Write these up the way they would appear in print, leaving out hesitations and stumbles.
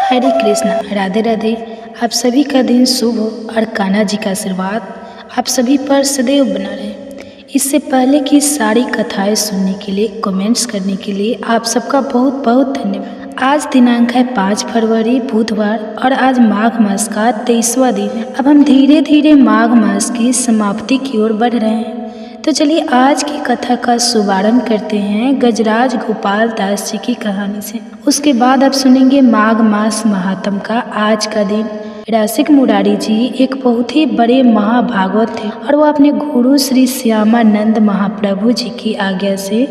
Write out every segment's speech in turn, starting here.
हरे कृष्णा, राधे राधे। आप सभी का दिन शुभ हो और कान्हा जी का आशीर्वाद आप सभी पर सदैव बना रहे। इससे पहले की सारी कथाएं सुनने के लिए, कमेंट्स करने के लिए आप सबका बहुत बहुत धन्यवाद। आज दिनांक है 5 फरवरी बुधवार और आज माघ मास का 23वां दिन है। अब हम धीरे धीरे माघ मास की समाप्ति की ओर बढ़ रहे हैं। तो चलिए आज की कथा का शुभारंभ करते हैं गजराज गोपाल दास जी की कहानी से। उसके बाद आप सुनेंगे माघ मास महात्म का आज का दिन। रसिक मुरारी जी एक बहुत ही बड़े महाभागवत थे और वो अपने गुरु श्री श्यामानंद महाप्रभु जी की आज्ञा से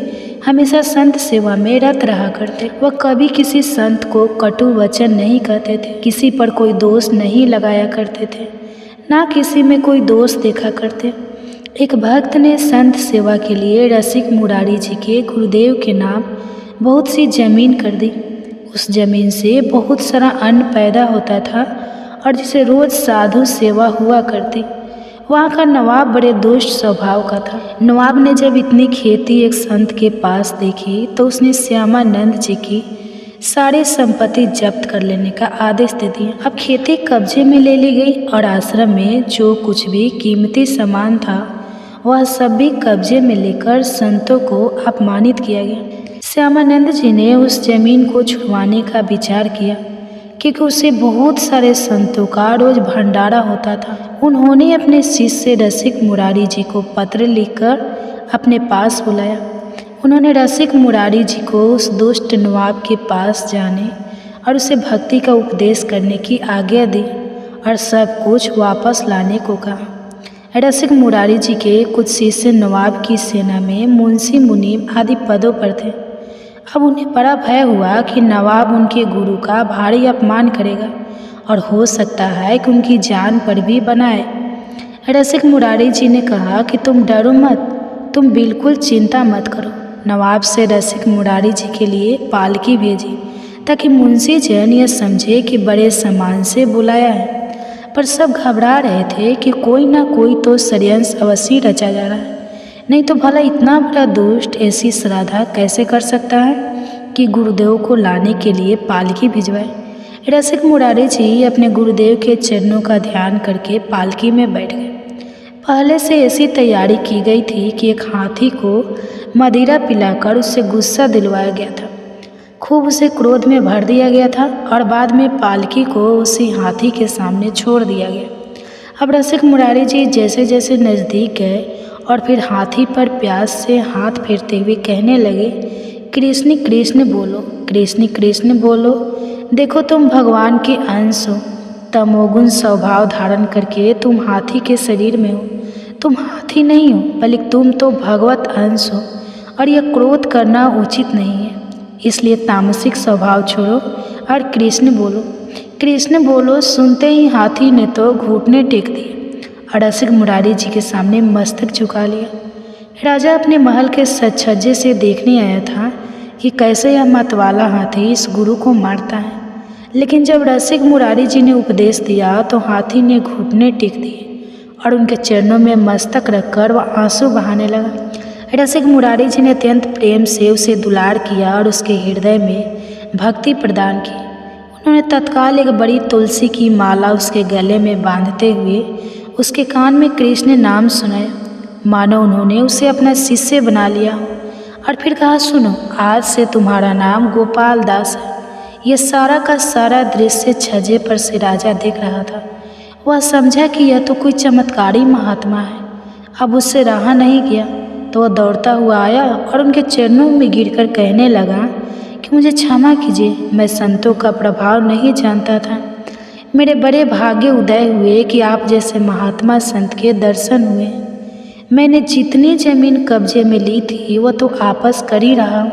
हमेशा संत सेवा में रत रहा करते। वह कभी किसी संत को कटु वचन नहीं कहते थे, किसी पर कोई दोष नहीं लगाया करते थे, ना किसी में कोई दोष देखा करते। एक भक्त ने संत सेवा के लिए रसिक मुरारी जी के गुरुदेव के नाम बहुत सी जमीन कर दी। उस जमीन से बहुत सारा अन्न पैदा होता था और जिसे रोज साधु सेवा हुआ करती। वहाँ का नवाब बड़े दुष्ट स्वभाव का था। नवाब ने जब इतनी खेती एक संत के पास देखी तो उसने श्यामानंद जी की सारी संपत्ति जब्त कर लेने का आदेश दे दिया। अब खेती कब्जे में ले ली गई और आश्रम में जो कुछ भी कीमती सामान था वह सब भी कब्जे में लेकर संतों को अपमानित किया गया। श्यामानंद जी ने उस जमीन को छुड़वाने का विचार किया क्योंकि उससे बहुत सारे संतों का रोज भंडारा होता था। उन्होंने अपने शिष्य रसिक मुरारी जी को पत्र लिखकर अपने पास बुलाया। उन्होंने रसिक मुरारी जी को उस दुष्ट नवाब के पास जाने और उसे भक्ति का उपदेश करने की आज्ञा दी और सब कुछ वापस लाने को कहा। रसिक मुरारी जी के कुछ शिष्य नवाब की सेना में मुंशी मुनीम आदि पदों पर थे। अब उन्हें बड़ा भय हुआ कि नवाब उनके गुरु का भारी अपमान करेगा और हो सकता है कि उनकी जान पर भी बनाए। रसिक मुरारी जी ने कहा कि तुम डरो मत, तुम बिल्कुल चिंता मत करो। नवाब से रसिक मुरारी जी के लिए पालकी भेजी ताकि मुंशी जन यह समझे कि बड़े सम्मान से बुलाया है। पर सब घबरा रहे थे कि कोई ना कोई तो षड्यंत्र अवश्य रचा जा रहा है, नहीं तो भला इतना बड़ा दुष्ट ऐसी श्राद्धा कैसे कर सकता है कि गुरुदेव को लाने के लिए पालकी भिजवाए। रसिक मुरारी जी अपने गुरुदेव के चरणों का ध्यान करके पालकी में बैठ गए। पहले से ऐसी तैयारी की गई थी कि एक हाथी को मदिरा पिलाकर उससे गुस्सा दिलवाया गया था, खूब उसे क्रोध में भर दिया गया था और बाद में पालकी को उसी हाथी के सामने छोड़ दिया गया। अब रसिक मुरारी जी जैसे जैसे नज़दीक गए और फिर हाथी पर प्यास से हाथ फेरते हुए कहने लगे, कृष्ण कृष्ण बोलो, कृष्ण कृष्ण बोलो। देखो तुम भगवान के अंश हो। तमोगुण स्वभाव धारण करके तुम हाथी के शरीर में हो। तुम हाथी नहीं हो बल्कि तुम तो भगवत अंश हो और यह क्रोध करना उचित नहीं है। इसलिए तामसिक स्वभाव छोड़ो और कृष्ण बोलो, कृष्ण बोलो। सुनते ही हाथी ने तो घुटने टेक दिए और रसिक मुरारी जी के सामने मस्तक झुका लिया। राजा अपने महल के सज्जे से देखने आया था कि कैसे यह मतवाला हाथी इस गुरु को मारता है। लेकिन जब रसिक मुरारी जी ने उपदेश दिया तो हाथी ने घुटने टेक दिए और उनके चरणों में मस्तक रखकर वह आंसू बहाने लगा। रसिक मुरारी जी ने अत्यंत प्रेम से उसे दुलार किया और उसके हृदय में भक्ति प्रदान की। उन्होंने तत्काल एक बड़ी तुलसी की माला उसके गले में बांधते हुए उसके कान में कृष्ण नाम सुनाया, मानो उन्होंने उसे अपना शिष्य बना लिया हो। और फिर कहा, सुनो, आज से तुम्हारा नाम गोपाल दास है। यह सारा का सारा दृश्य छज्जे पर से राजा देख रहा था। वह समझा कि यह तो कोई चमत्कारी महात्मा है। अब उससे रहा नहीं गया तो वह दौड़ता हुआ आया और उनके चरणों में गिरकर कहने लगा कि मुझे क्षमा कीजिए, मैं संतों का प्रभाव नहीं जानता था। मेरे बड़े भाग्य उदय हुए कि आप जैसे महात्मा संत के दर्शन हुए। मैंने जितनी जमीन कब्जे में ली थी वह तो आपस कर ही रहा हूँ।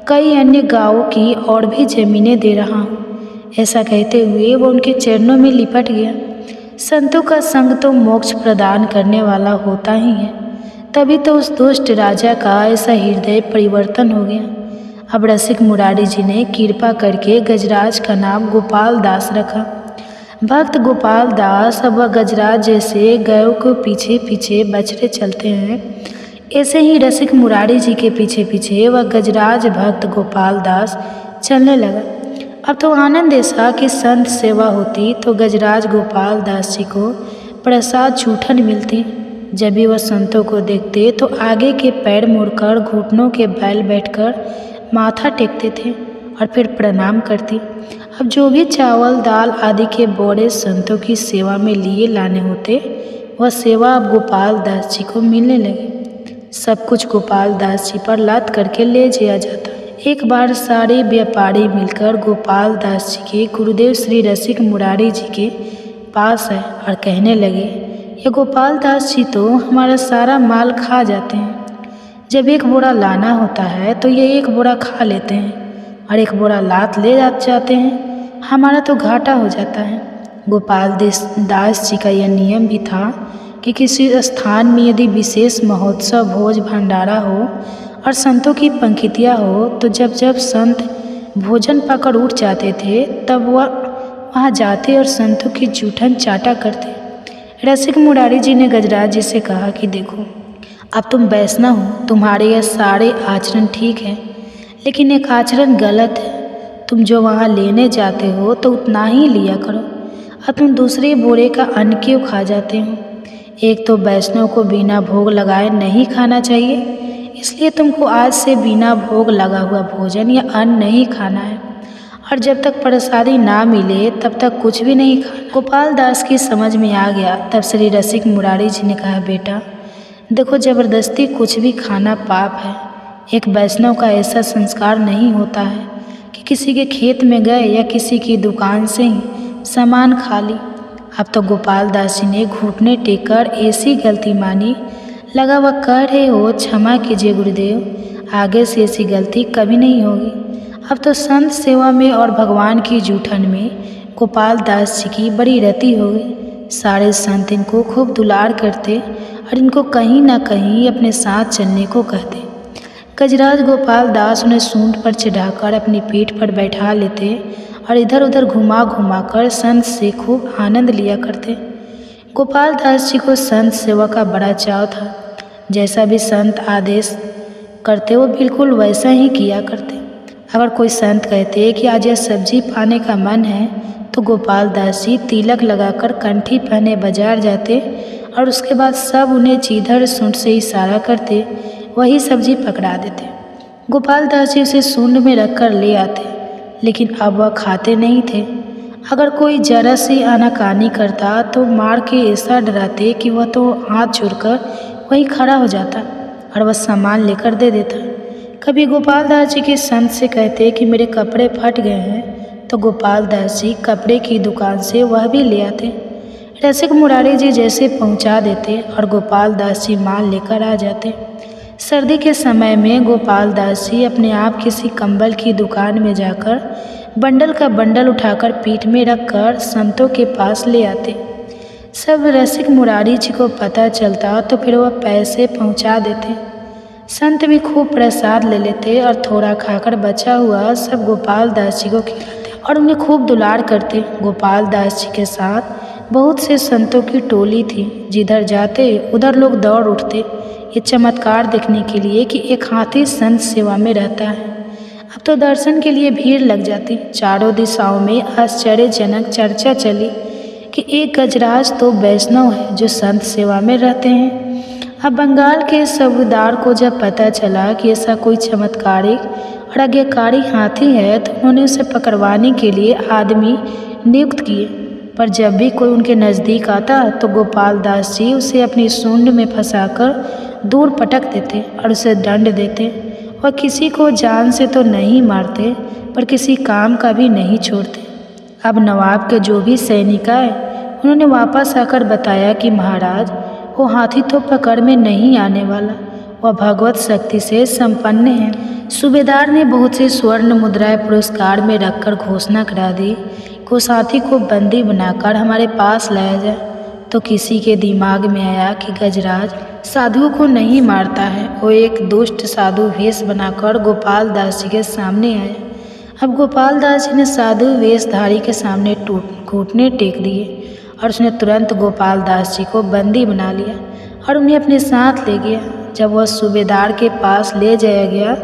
कई अन्य गाँवों की और भी जमीनें दे रहा हूँ। ऐसा कहते हुए वो उनके चरणों में लिपट गया। संतों का संग तो मोक्ष प्रदान करने वाला होता ही है। तभी तो उस दुष्ट राजा का ऐसा हृदय परिवर्तन हो गया। अब रसिक मुरारी जी ने कृपा करके गजराज का नाम गोपाल दास रखा। भक्त गोपाल दास अब वह गजराज जैसे गायों को पीछे पीछे बछड़े चलते हैं, ऐसे ही रसिक मुरारी जी के पीछे पीछे वह गजराज भक्त गोपाल दास चलने लगा अब तो आनंद ऐसा कि संत सेवा होती तो गजराज गोपाल दास जी को प्रसाद जूठन मिलती। जब भी वह संतों को देखते तो आगे के पैर मुड़कर घुटनों के बल बैठकर माथा टेकते थे और फिर प्रणाम करती। अब जो भी चावल दाल आदि के बोरे संतों की सेवा में लिए लाने होते वह सेवा अब गोपाल दास जी को मिलने लगी। सब कुछ गोपाल दास जी पर लाद करके ले जाया जाता। एक बार सारे व्यापारी मिलकर गोपाल दास जी के गुरुदेव श्री रसिक मुरारी जी के पास आए और कहने लगे, ये गोपाल दास जी तो हमारा सारा माल खा जाते हैं। जब एक बोरा लाना होता है तो ये एक बोरा खा लेते हैं और एक बोरा लात ले जाते हैं। हमारा तो घाटा हो जाता है। गोपाल दास जी का यह नियम भी था कि किसी स्थान में यदि विशेष महोत्सव भोज भंडारा हो और संतों की पंक्तियाँ हो तो जब जब संत भोजन पाकर उठ जाते थे तब वह वहाँ जाते और संतों की जूठन चाटा करते। रसिक मुरारी जी ने गजराज जी से कहा कि देखो, अब तुम वैष्णव हो, तुम्हारे यह सारे आचरण ठीक है, लेकिन एक आचरण गलत है। तुम जो वहाँ लेने जाते हो तो उतना ही लिया करो। अब तुम दूसरे बोरे का अन्न क्यों खा जाते हो? एक तो वैष्णव को बिना भोग लगाए नहीं खाना चाहिए, इसलिए तुमको आज से बिना भोग लगा हुआ भोजन या अन्न नहीं खाना है और जब तक प्रसादी ना मिले तब तक कुछ भी नहीं खाना। गोपाल दास की समझ में आ गया। तब श्री रसिक मुरारी जी ने कहा, बेटा देखो, ज़बरदस्ती कुछ भी खाना पाप है। एक वैष्णव का ऐसा संस्कार नहीं होता है कि किसी के खेत में गए या किसी की दुकान से ही सामान खा ली। अब तो गोपाल दास जी ने घुटने टेक कर ऐसी गलती मानी, लगा वह कह रहे हो, क्षमा कीजिए गुरुदेव, आगे से ऐसी गलती कभी नहीं होगी। अब तो संत सेवा में और भगवान की जूठन में गोपाल दास जी की बड़ी रति हो गई। सारे संत इनको खूब दुलार करते और इनको कहीं ना कहीं अपने साथ चलने को कहते। गजराज गोपाल दास उन्हें सूंड पर चढ़ाकर अपनी पीठ पर बैठा लेते और इधर उधर घुमा घुमा कर संत से खूब आनंद लिया करते। गोपाल दास जी को संत सेवा का बड़ा चाव था। जैसा भी संत आदेश करते वो बिल्कुल वैसा ही किया करते। अगर कोई संत कहते कि आज यह सब्जी पाने का मन है तो गोपाल दास जी तिलक लगाकर कंठी पहने बाजार जाते और उसके बाद सब उन्हें जिधर सूंड से इशारा करते वही सब्जी पकड़ा देते। गोपाल दास जी उसे सूंड में रखकर ले आते, लेकिन अब वह खाते नहीं थे। अगर कोई जरा सी आनाकानी करता तो मार के ऐसा डराते कि वह तो हाथ जोड़कर वहीं खड़ा हो जाता और वह सामान लेकर दे देता। कभी गोपाल दास जी के संत से कहते कि मेरे कपड़े फट गए हैं तो गोपाल दास जी कपड़े की दुकान से वह भी ले आते। रसिक मुरारी जी जैसे पहुंचा देते और गोपाल दास जी माल लेकर आ जाते। सर्दी के समय में गोपाल दास जी अपने आप किसी कंबल की दुकान में जाकर बंडल का बंडल उठाकर पीठ में रखकर संतों के पास ले आते। सब रसिक मुरारी जी को पता चलता तो फिर वह पैसे पहुंचा देते। संत भी खूब प्रसाद ले लेते और थोड़ा खाकर बचा हुआ सब गोपाल दास जी को खिलाते और उन्हें खूब दुलार करते। गोपाल दास जी के साथ बहुत से संतों की टोली थी। जिधर जाते उधर लोग दौड़ उठते ये चमत्कार देखने के लिए कि एक हाथी संत सेवा में रहता है। अब तो दर्शन के लिए भीड़ लग जाती। चारों दिशाओं में आश्चर्यजनक चर्चा चली कि एक गजराज तो वैष्णव है जो संत सेवा में रहते हैं। अब बंगाल के सूबेदार को जब पता चला कि ऐसा कोई चमत्कारिक और आज्ञाकारी हाथी है तो उन्होंने उसे पकड़वाने के लिए आदमी नियुक्त किए। पर जब भी कोई उनके नज़दीक आता तो गोपाल दास जी उसे अपनी सूंड में फंसाकर दूर पटक देते और उसे दंड देते। वह किसी को जान से तो नहीं मारते पर किसी काम का भी नहीं छोड़ते। अब नवाब के जो भी सैनिक आए उन्होंने वापस आकर बताया कि महाराज, वो हाथी तो पकड़ में नहीं आने वाला, वह भगवत शक्ति से संपन्न है। सूबेदार ने बहुत से स्वर्ण मुद्राएं पुरस्कार में रखकर घोषणा करा दी कि उस हाथी को बंदी बनाकर हमारे पास लाया जाए। तो किसी के दिमाग में आया कि गजराज साधुओं को नहीं मारता है। वो एक दुष्ट साधु वेश बनाकर गोपाल दास जी के सामने आए। अब गोपाल दास जी ने साधु वेशधारी के सामने घुटने टेक दिए और उसने तुरंत गोपाल दास जी को बंदी बना लिया और उन्हें अपने साथ ले गया। जब वह सूबेदार के पास ले जाया गया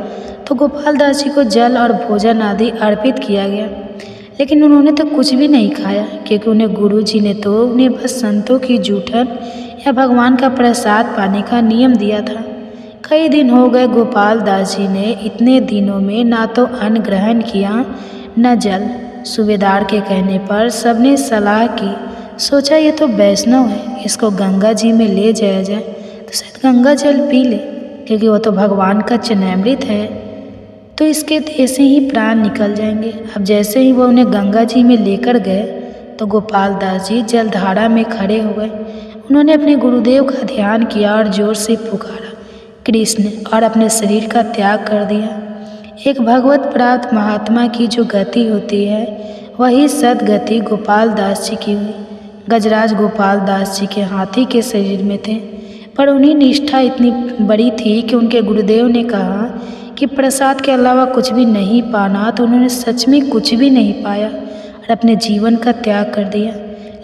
तो गोपाल दास जी को जल और भोजन आदि अर्पित किया गया। लेकिन उन्होंने तो कुछ भी नहीं खाया, क्योंकि उन्हें गुरुजी ने तो उन्हें बस संतों की जूठन या भगवान का प्रसाद पाने का नियम दिया था। कई दिन हो गए गोपाल दास जी ने इतने दिनों में ना तो अन्न ग्रहण किया न जल। सूबेदार के कहने पर सबने सलाह की, सोचा ये तो वैष्णव है, इसको गंगा जी में ले जाया जाए तो शायद गंगा जल पी ले, क्योंकि वो तो भगवान का चरणामृत है, तो इसके ऐसे ही प्राण निकल जाएंगे। अब जैसे ही वो उन्हें गंगा जी में लेकर गए तो गोपाल दास जी जलधारा में खड़े हो गए। उन्होंने अपने गुरुदेव का ध्यान किया और जोर से पुकारा कृष्ण, और अपने शरीर का त्याग कर दिया। एक भगवत प्राप्त महात्मा की जो गति होती है वही सदगति गोपाल दास जी की हुई। गजराज गोपाल दास जी के हाथी के शरीर में थे, पर उन्हीं निष्ठा इतनी बड़ी थी कि उनके गुरुदेव ने कहा कि प्रसाद के अलावा कुछ भी नहीं पाना, तो उन्होंने सच में कुछ भी नहीं पाया और अपने जीवन का त्याग कर दिया,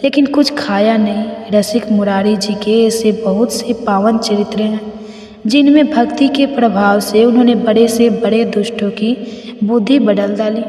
लेकिन कुछ खाया नहीं। रसिक मुरारी जी के ऐसे बहुत से पावन चरित्र हैं जिनमें भक्ति के प्रभाव से उन्होंने बड़े से बड़े दुष्टों की बुद्धि बदल डाली।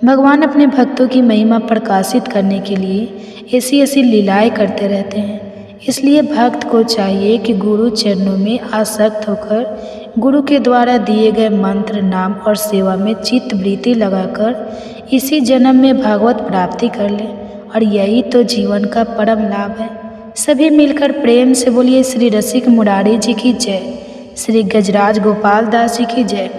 भगवान अपने भक्तों की महिमा प्रकाशित करने के लिए ऐसी ऐसी लीलाएं करते रहते हैं। इसलिए भक्त को चाहिए कि गुरु चरणों में आसक्त होकर गुरु के द्वारा दिए गए मंत्र, नाम और सेवा में चित्त वृत्ति लगाकर इसी जन्म में भागवत प्राप्ति कर ले, और यही तो जीवन का परम लाभ है। सभी मिलकर प्रेम से बोलिए श्री रसिक मुरारी जी की जय, श्री गजराज गोपाल दास जी की जय।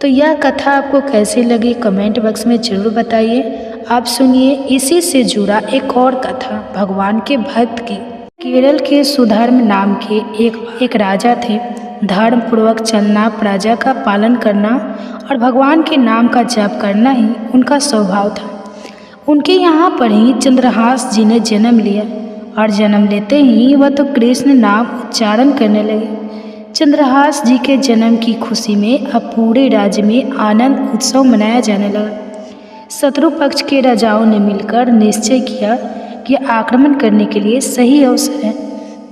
तो यह कथा आपको कैसी लगी कमेंट बॉक्स में जरूर बताइए। आप सुनिए इसी से जुड़ा एक और कथा भगवान के भक्त की। केरल के सुधर्म नाम के एक राजा थे। धर्म पूर्वक चलना, प्रजा का पालन करना और भगवान के नाम का जप करना ही उनका स्वभाव था। उनके यहाँ पर ही चंद्रहास जी ने जन्म लिया, और जन्म लेते ही वह तो कृष्ण नाम उच्चारण करने लगे। चंद्रहास जी के जन्म की खुशी में अब पूरे राज्य में आनंद उत्सव मनाया जाने लगा। शत्रु पक्ष के राजाओं ने मिलकर निश्चय किया कि आक्रमण करने के लिए सही अवसर है,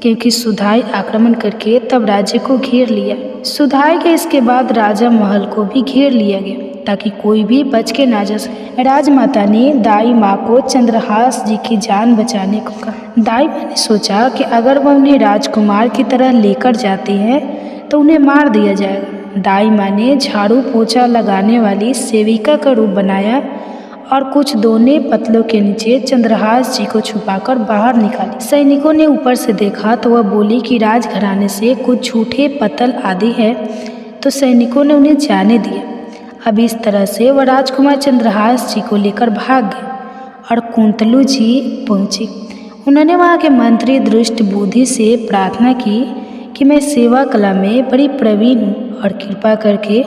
क्योंकि सुधाई आक्रमण करके तब राज्य को घेर लिया। सुधाई के इसके बाद राजा महल को भी घेर लिया गया, ताकि कोई भी बच के ना जा सके। राजमाता ने दाई माँ को चंद्रहास जी की जान बचाने को कहा। दाई माँ ने सोचा कि अगर वह उन्हें राजकुमार की तरह लेकर जाती है तो उन्हें मार दिया जाएगा। दाई माँ ने झाड़ू पोछा लगाने वाली सेविका का रूप बनाया और कुछ दोने पतलों के नीचे चंद्रहास जी को छुपाकर बाहर निकाली। सैनिकों ने ऊपर से देखा तो वह बोली कि राजघराने से कुछ झूठे पतल आदि है, तो सैनिकों ने उन्हें जाने दिया। अब इस तरह से वह राजकुमार चंद्रहास जी को लेकर भाग गए और कुंतलू जी पहुँचे। उन्होंने वहाँ के मंत्री दृष्ट बुद्धि से प्रार्थना की कि मैं सेवा कला में बड़ी प्रवीण हूँ और कृपा करके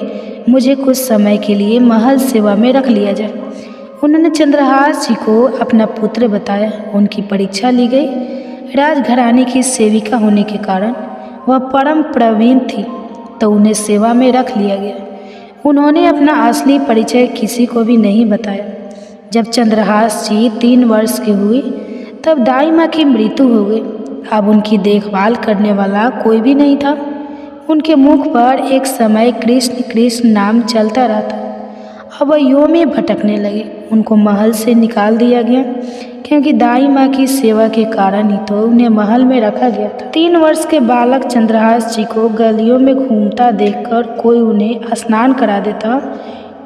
मुझे कुछ समय के लिए महल सेवा में रख लिया जाए। उन्होंने चंद्रहास जी को अपना पुत्र बताया। उनकी परीक्षा ली गई। राजघराने की सेविका होने के कारण वह परम प्रवीण थी, तो उन्हें सेवा में रख लिया गया। उन्होंने अपना असली परिचय किसी को भी नहीं बताया। जब चंद्रहास जी 3 वर्ष के हुए तब दाई माँ की मृत्यु हो गई। अब उनकी देखभाल करने वाला कोई भी नहीं था। उनके मुख पर एक समय कृष्ण कृष्ण नाम चलता रहता। अब वह यो में भटकने लगे। उनको महल से निकाल दिया गया, क्योंकि दाई माँ की सेवा के कारण ही तो उन्हें महल में रखा गया था। 3 वर्ष के बालक चंद्रहास जी को गलियों में घूमता देखकर कोई उन्हें स्नान करा देता,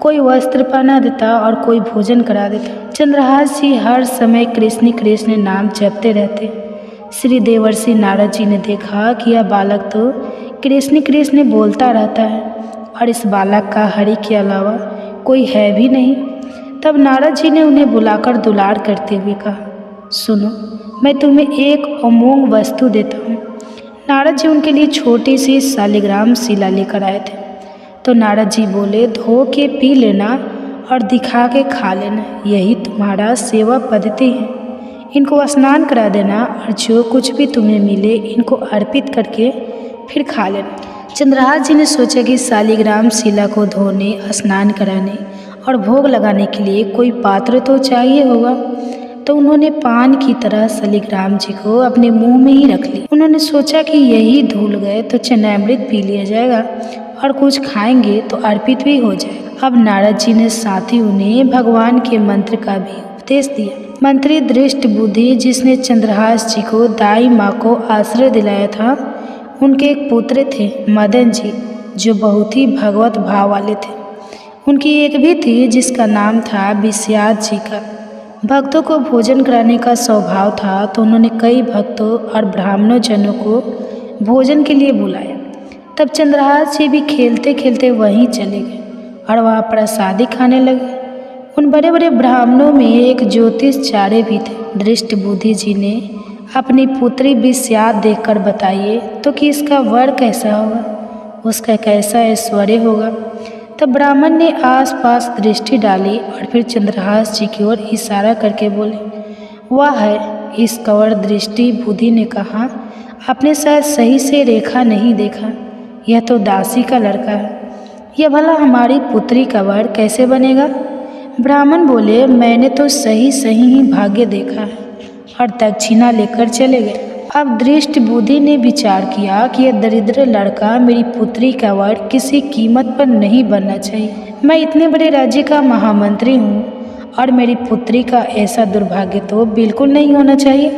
कोई वस्त्र पहना देता और कोई भोजन करा देता। चंद्रहास जी हर समय कृष्ण कृष्ण नाम जपते रहते। श्री देवर्षि नारद जी ने देखा कि यह बालक तो कृष्ण कृष्ण बोलता रहता है और इस बालक का हरि के अलावा कोई है भी नहीं। तब नारद जी ने उन्हें बुलाकर दुलार करते हुए कहा, सुनो, मैं तुम्हें एक अमोघ वस्तु देता हूँ। नारद जी उनके लिए छोटी सी शालिग्राम शिला लेकर आए थे। तो नारद जी बोले, धो के पी लेना और दिखा के खा लेना, यही तुम्हारा सेवा पद्धति है। इनको स्नान करा देना और जो कुछ भी तुम्हें मिले इनको अर्पित करके फिर खा लेना। चंद्रहास जी ने सोचा कि शालिग्राम शिला को धोने, स्नान कराने और भोग लगाने के लिए कोई पात्र तो चाहिए होगा। तो उन्होंने पान की तरह शालिग्राम जी को अपने मुंह में ही रख लिया। उन्होंने सोचा कि यही धुल गए तो चरणामृत पी लिया जाएगा और कुछ खाएंगे तो अर्पित भी हो जाएगा। अब नारद जी ने साथ ही उन्हें भगवान के मंत्र का भी उपदेश दिया। मंत्री दृष्ट बुद्धि, जिसने चंद्रहास जी को दाई माँ को आश्रय दिलाया था, उनके एक पुत्र थे मदन जी, जो बहुत ही भगवत भाव वाले थे। उनकी एक भी थी जिसका नाम था विश्यात जी का। भक्तों को भोजन कराने का स्वभाव था, तो उन्होंने कई भक्तों और ब्राह्मणों जनों को भोजन के लिए बुलाया। तब चंद्रहास जी भी खेलते खेलते वहीं चले गए और वहाँ प्रसादी खाने लगे। उन बड़े बड़े ब्राह्मणों में एक ज्योतिषचार्य भी थे। दृष्ट बुद्धि जी ने अपनी पुत्री विश्यात देखकर बताइए तो कि इसका वर कैसा होगा, उसका कैसा ऐश्वर्य होगा। तब ब्राह्मण ने आसपास दृष्टि डाली और फिर चंद्रहास जी की ओर इशारा करके बोले, वह है। इस कवर दृष्टि बुद्धि ने कहा, आपने शायद सही से रेखा नहीं देखा, यह तो दासी का लड़का है, यह भला हमारी पुत्री का वर कैसे बनेगा। ब्राह्मण बोले, मैंने तो सही ही भाग्य देखा है, और दक्षिणा लेकर चले गए। अब दृष्ट बुद्धि ने विचार किया कि यह दरिद्र लड़का मेरी पुत्री का वर किसी कीमत पर नहीं बनना चाहिए। मैं इतने बड़े राज्य का महामंत्री हूँ और मेरी पुत्री का ऐसा दुर्भाग्य तो बिल्कुल नहीं होना चाहिए।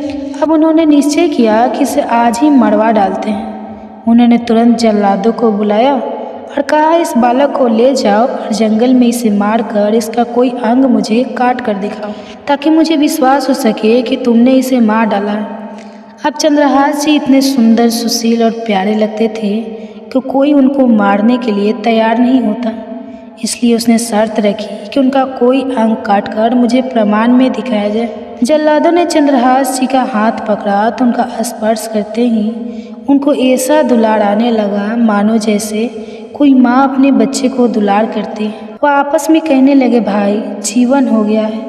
अब उन्होंने निश्चय किया कि इसे आज ही मरवा डालते हैं। उन्होंने तुरंत जल्लादों को बुलाया और कहा, इस बालक को ले जाओ और जंगल में इसे मारकर इसका कोई अंग मुझे काट कर दिखाओ, ताकि मुझे विश्वास हो सके कि तुमने इसे मार डाला है। अब चंद्रहास जी इतने सुंदर, सुशील और प्यारे लगते थे कि कोई उनको मारने के लिए तैयार नहीं होता। इसलिए उसने शर्त रखी कि उनका कोई अंग काटकर मुझे प्रमाण में दिखाया जाए। जल्लादों ने चंद्रहास जी का हाथ पकड़ा तो उनका स्पर्श करते ही उनको ऐसा दुलार आने लगा मानो जैसे कोई माँ अपने बच्चे को दुलार करती है। वह आपस में कहने लगे, भाई जीवन हो गया है,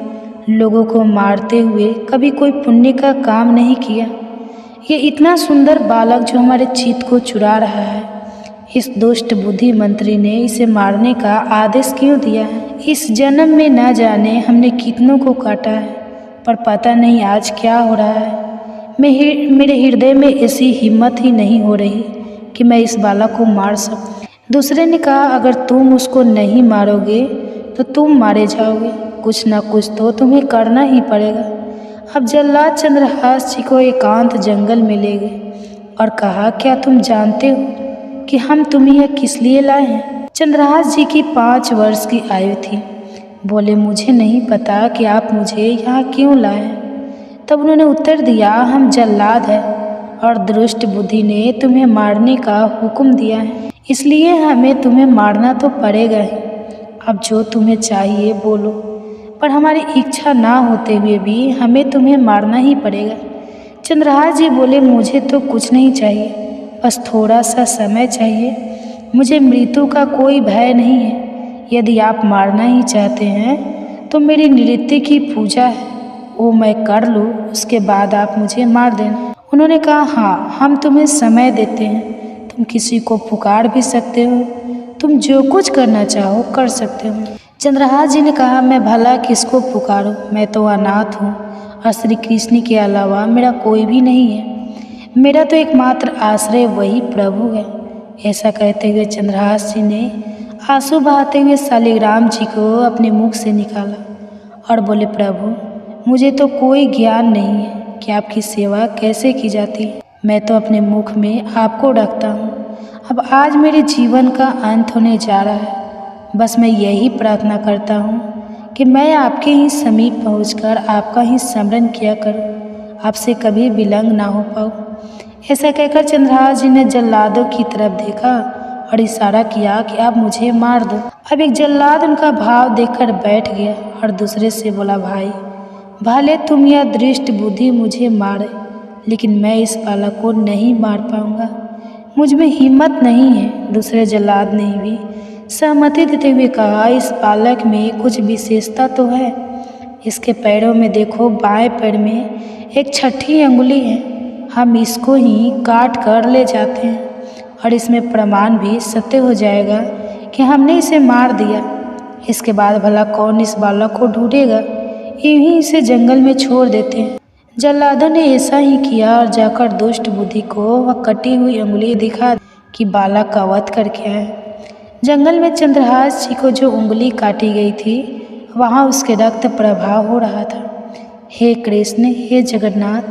लोगों को मारते हुए कभी कोई पुण्य का काम नहीं किया। ये इतना सुंदर बालक जो हमारे चित्त को चुरा रहा है, इस दुष्ट बुद्धि मंत्री ने इसे मारने का आदेश क्यों दिया है। इस जन्म में न जाने हमने कितनों को काटा है, पर पता नहीं आज क्या हो रहा है। मेरे हृदय में ऐसी हिम्मत ही नहीं हो रही कि मैं इस बालक को मार सकूं। दूसरे ने कहा, अगर तुम उसको नहीं मारोगे तो तुम मारे जाओगे, कुछ न कुछ तो तुम्हें करना ही पड़ेगा। अब जल्लाद चंद्रहास जी को एकांत जंगल में ले गए और कहा, क्या तुम जानते हो कि हम तुम्हें यह किस लिए लाए हैं। चंद्रहास जी की 5 वर्ष की आयु थी। बोले, मुझे नहीं पता कि आप मुझे यहाँ क्यों लाए हैं। तब उन्होंने उत्तर दिया, हम जल्लाद हैं और दुष्ट बुद्धि ने तुम्हें मारने का हुक्म दिया है, इसलिए हमें तुम्हें मारना तो पड़ेगा ही। अब जो तुम्हें चाहिए बोलो, पर हमारी इच्छा ना होते हुए भी हमें तुम्हें मारना ही पड़ेगा। चंद्रहास जी बोले, मुझे तो कुछ नहीं चाहिए, बस थोड़ा सा समय चाहिए। मुझे मृत्यु का कोई भय नहीं है। यदि आप मारना ही चाहते हैं तो मेरी नृत्य की पूजा है, वो मैं कर लूँ, उसके बाद आप मुझे मार देना। उन्होंने कहा, हाँ, हम तुम्हें समय देते हैं, तुम किसी को पुकार भी सकते हो, तुम जो कुछ करना चाहो कर सकते हो। चंद्रहास जी ने कहा, मैं भला किसको पुकारूं, मैं तो अनाथ हूँ और श्री कृष्ण के अलावा मेरा कोई भी नहीं है। मेरा तो एकमात्र आश्रय वही प्रभु है। ऐसा कहते हुए चंद्रहास जी ने आंसू बहाते हुए शालिग्राम जी को अपने मुख से निकाला और बोले, प्रभु मुझे तो कोई ज्ञान नहीं है कि आपकी सेवा कैसे की जाती है। मैं तो अपने मुख में आपको रखता हूँ। अब आज मेरे जीवन का अंत होने जा रहा है। बस मैं यही प्रार्थना करता हूँ कि मैं आपके ही समीप पहुँचकर आपका ही स्मरण किया करूँ, आपसे कभी विलंग ना हो पाऊँ। ऐसा कहकर चंद्रहास जी ने जल्लादों की तरफ देखा और इशारा किया कि आप मुझे मार दो। अब एक जल्लाद उनका भाव देखकर बैठ गया और दूसरे से बोला, भाई भले तुम यह दृष्ट बुद्धि मुझे मारे, लेकिन मैं इस बालक को नहीं मार पाऊँगा, मुझ में हिम्मत नहीं है। दूसरे जल्लाद ने भी सहमति देते हुए कहा, इस बालक में कुछ विशेषता तो है। इसके पैरों में देखो, बाएं पैर में एक छठी अंगुली है। हम इसको ही काट कर ले जाते हैं और इसमें प्रमाण भी सत्य हो जाएगा कि हमने इसे मार दिया। इसके बाद भला कौन इस बालक को ढूंढेगा, यूं ही इसे जंगल में छोड़ देते हैं। जल्लादों ने ऐसा ही किया और जाकर दुष्ट बुद्धि को वह कटी हुई अंगुली दिखा कि बालक का वध करके आए। जंगल में चंद्रहास जी को जो उंगली काटी गई थी वहाँ उसके रक्त प्रवाह हो रहा था। हे कृष्ण, हे जगन्नाथ,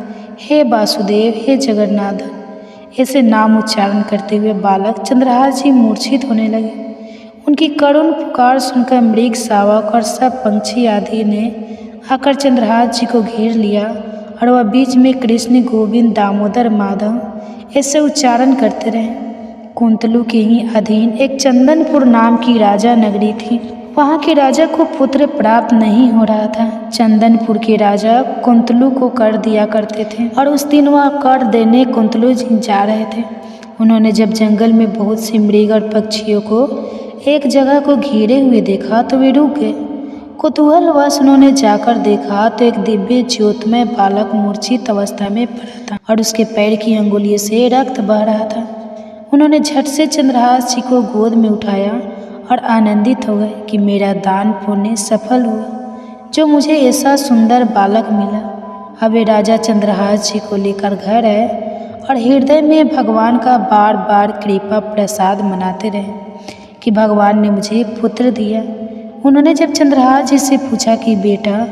हे वासुदेव, हे जगन्नाथ, ऐसे नाम उच्चारण करते हुए बालक चंद्रहास जी मूर्छित होने लगे। उनकी करुण पुकार सुनकर मृग, शावक और सब पंछी आदि ने आकर चंद्रहास जी को घेर लिया और वह बीच में कृष्ण, गोविंद, दामोदर, माधव ऐसे उच्चारण करते रहे। कुंतलू के ही अधीन एक चंदनपुर नाम की राजा नगरी थी। वहाँ के राजा को पुत्र प्राप्त नहीं हो रहा था। चंदनपुर के राजा कुंतलू को कर दिया करते थे और उस दिन वह कर देने कुंतलू जी जा रहे थे। उन्होंने जब जंगल में बहुत सी मृग और पक्षियों को एक जगह को घेरे हुए देखा तो वे रुक गए। कुतूहलवश उन्होंने जाकर देखा तो एक दिव्य ज्योतमय बालक मूर्छित अवस्था में पड़ा था और उसके पैर की अंगुलियों से रक्त बह रहा था। उन्होंने झट से चंद्रहास जी को गोद में उठाया और आनंदित हो गए कि मेरा दान पुण्य सफल हुआ, जो मुझे ऐसा सुंदर बालक मिला। अब वे राजा चंद्रहास जी को लेकर घर आए और हृदय में भगवान का बार बार कृपा प्रसाद मनाते रहे कि भगवान ने मुझे पुत्र दिया। उन्होंने जब चंद्रहास जी से पूछा कि बेटा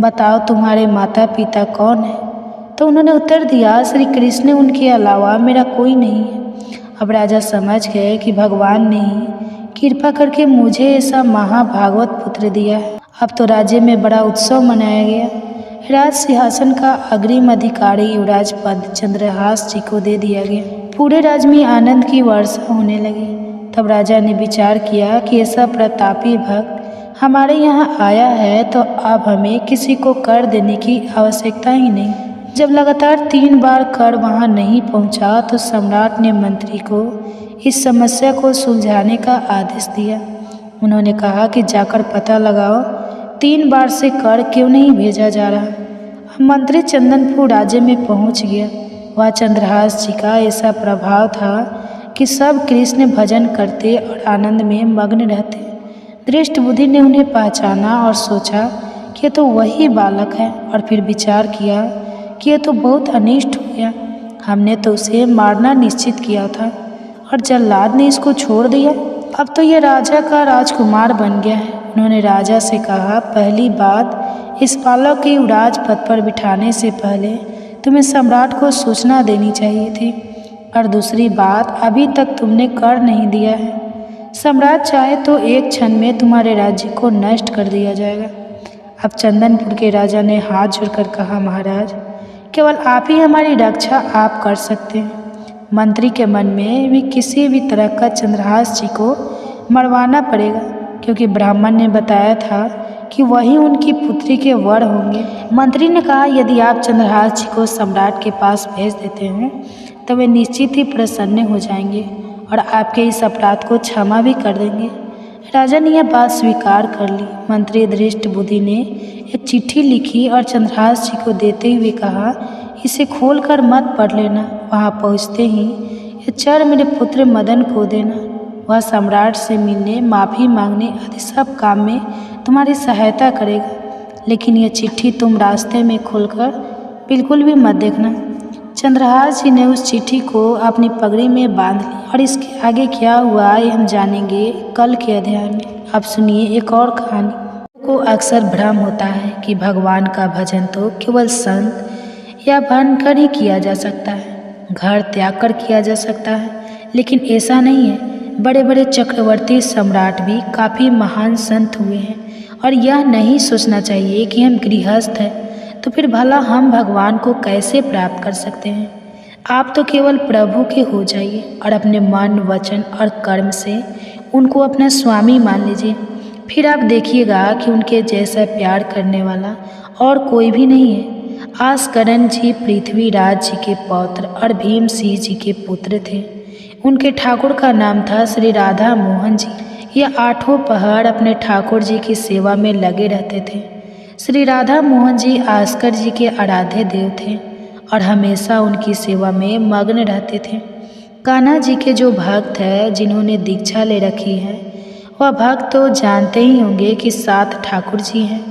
बताओ तुम्हारे माता पिता कौन है, तो उन्होंने उत्तर दिया श्री कृष्ण, उनके अलावा मेरा कोई नहीं है। अब राजा समझ गए कि भगवान ने ही कृपा करके मुझे ऐसा महाभागवत पुत्र दिया है। अब तो राज्य में बड़ा उत्सव मनाया गया। राज सिंहासन का अग्रिम अधिकारी युवराज पद चंद्रहास जी को दे दिया गया। पूरे राज्य में आनंद की वर्षा होने लगी। तब राजा ने विचार किया कि ऐसा प्रतापी भक्त हमारे यहाँ आया है तो अब हमें किसी को कर देने की आवश्यकता ही नहीं। जब लगातार 3 बार कर वहाँ नहीं पहुँचा तो सम्राट ने मंत्री को इस समस्या को सुलझाने का आदेश दिया। उन्होंने कहा कि जाकर पता लगाओ 3 बार से कर क्यों नहीं भेजा जा रहा। मंत्री चंदनपुर राज्य में पहुँच गया। वह चंद्रहास जी का ऐसा प्रभाव था कि सब कृष्ण भजन करते और आनंद में मग्न रहते। दृष्ट बुद्धि ने उन्हें पहचाना और सोचा कि तो वही बालक है, और फिर विचार किया कि यह तो बहुत अनिष्ट हो गया। हमने तो उसे मारना निश्चित किया था और जल्लाद ने इसको छोड़ दिया। अब तो यह राजा का राजकुमार बन गया है। उन्होंने राजा से कहा, पहली बात, इस बालक के युवराज पद पर बिठाने से पहले तुम्हें सम्राट को सूचना देनी चाहिए थी, और दूसरी बात, अभी तक तुमने कर नहीं दिया है। सम्राट चाहे तो एक क्षण में तुम्हारे राज्य को नष्ट कर दिया जाएगा। अब चंदनपुर के राजा ने हाथ जोड़कर कहा, महाराज, केवल आप ही हमारी रक्षा आप कर सकते हैं। मंत्री के मन में भी किसी भी तरह का चंद्रहास जी को मरवाना पड़ेगा, क्योंकि ब्राह्मण ने बताया था कि वही उनकी पुत्री के वर होंगे। मंत्री ने कहा, यदि आप चंद्रहास जी को सम्राट के पास भेज देते हैं तो वे निश्चित ही प्रसन्न हो जाएंगे और आपके इस अपराध को क्षमा भी कर देंगे। राजा ने यह बात स्वीकार कर ली। मंत्री दृष्ट बुद्धि ने एक चिट्ठी लिखी और चंद्रहास जी को देते हुए कहा, इसे खोलकर मत पढ़ लेना। वहाँ पहुँचते ही ये चर मेरे पुत्र मदन को देना। वह सम्राट से मिलने, माफ़ी मांगने आदि सब काम में तुम्हारी सहायता करेगा, लेकिन यह चिट्ठी तुम रास्ते में खोलकर बिल्कुल भी मत देखना। चंद्रहास जी ने उस चिट्ठी को अपनी पगड़ी में बांध ली, और इसके आगे क्या हुआ ये हम जानेंगे कल के अध्याय में। अब सुनिए एक और कहानी। को अक्सर भ्रम होता है कि भगवान का भजन तो केवल संत या बनकर ही किया जा सकता है, घर त्याग कर किया जा सकता है, लेकिन ऐसा नहीं है। बड़े बड़े चक्रवर्ती सम्राट भी काफ़ी महान संत हुए हैं, और यह नहीं सोचना चाहिए कि हम गृहस्थ हैं तो फिर भला हम भगवान को कैसे प्राप्त कर सकते हैं। आप तो केवल प्रभु के हो जाइए और अपने मन, वचन और कर्म से उनको अपना स्वामी मान लीजिए। फिर आप देखिएगा कि उनके जैसा प्यार करने वाला और कोई भी नहीं है। आस्करण जी पृथ्वीराज जी के पौत्र और भीम सिंह जी के पुत्र थे। उनके ठाकुर का नाम था श्री राधा मोहन जी। यह 8 पहर अपने ठाकुर जी की सेवा में लगे रहते थे। श्री राधा मोहन जी आस्कर जी के आराध्य देव थे और हमेशा उनकी सेवा में मग्न रहते थे। कान्हा जी के जो भक्त हैं, जिन्होंने दीक्षा ले रखी है, वह भक्त तो जानते ही होंगे कि 7 ठाकुर जी हैं।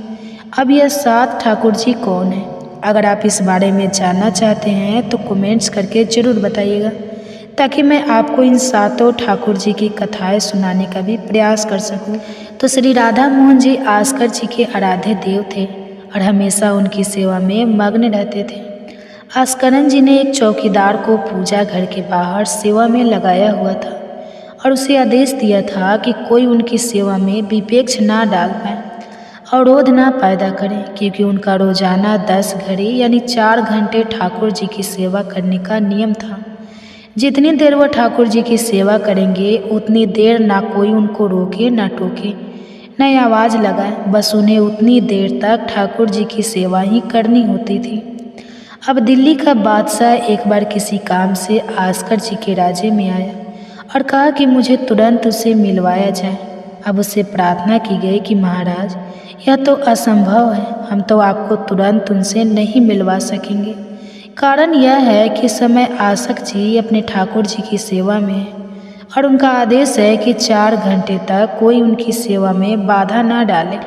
अब यह 7 ठाकुर जी कौन हैं? अगर आप इस बारे में जानना चाहते हैं तो कमेंट्स करके ज़रूर बताइएगा। ताकि मैं आपको इन सातों ठाकुर जी की कथाएं सुनाने का भी प्रयास कर सकूं। तो श्री राधा मोहन जी आस्कर जी के आराध्य देव थे और हमेशा उनकी सेवा में मग्न रहते थे। आस्करन जी ने एक चौकीदार को पूजा घर के बाहर सेवा में लगाया हुआ था और उसे आदेश दिया था कि कोई उनकी सेवा में विपेक्ष ना डाल पाए, अवरोध ना पैदा करे, क्योंकि उनका रोजाना 10 घड़ी यानी 4 घंटे ठाकुर जी की सेवा करने का नियम था। जितनी देर वह ठाकुर जी की सेवा करेंगे उतनी देर ना कोई उनको रोके ना टोके न आवाज़ लगाए, बस उन्हें उतनी देर तक ठाकुर जी की सेवा ही करनी होती थी। अब दिल्ली का बादशाह एक बार किसी काम से आस्कर जी के राज्य में आया और कहा कि मुझे तुरंत उसे मिलवाया जाए। अब उससे प्रार्थना की गई कि महाराज, यह तो असंभव है, हम तो आपको तुरंत उनसे नहीं मिलवा सकेंगे। कारण यह है कि समय आसक जी अपने ठाकुर जी की सेवा में है और उनका आदेश है कि 4 घंटे तक कोई उनकी सेवा में बाधा न डाले।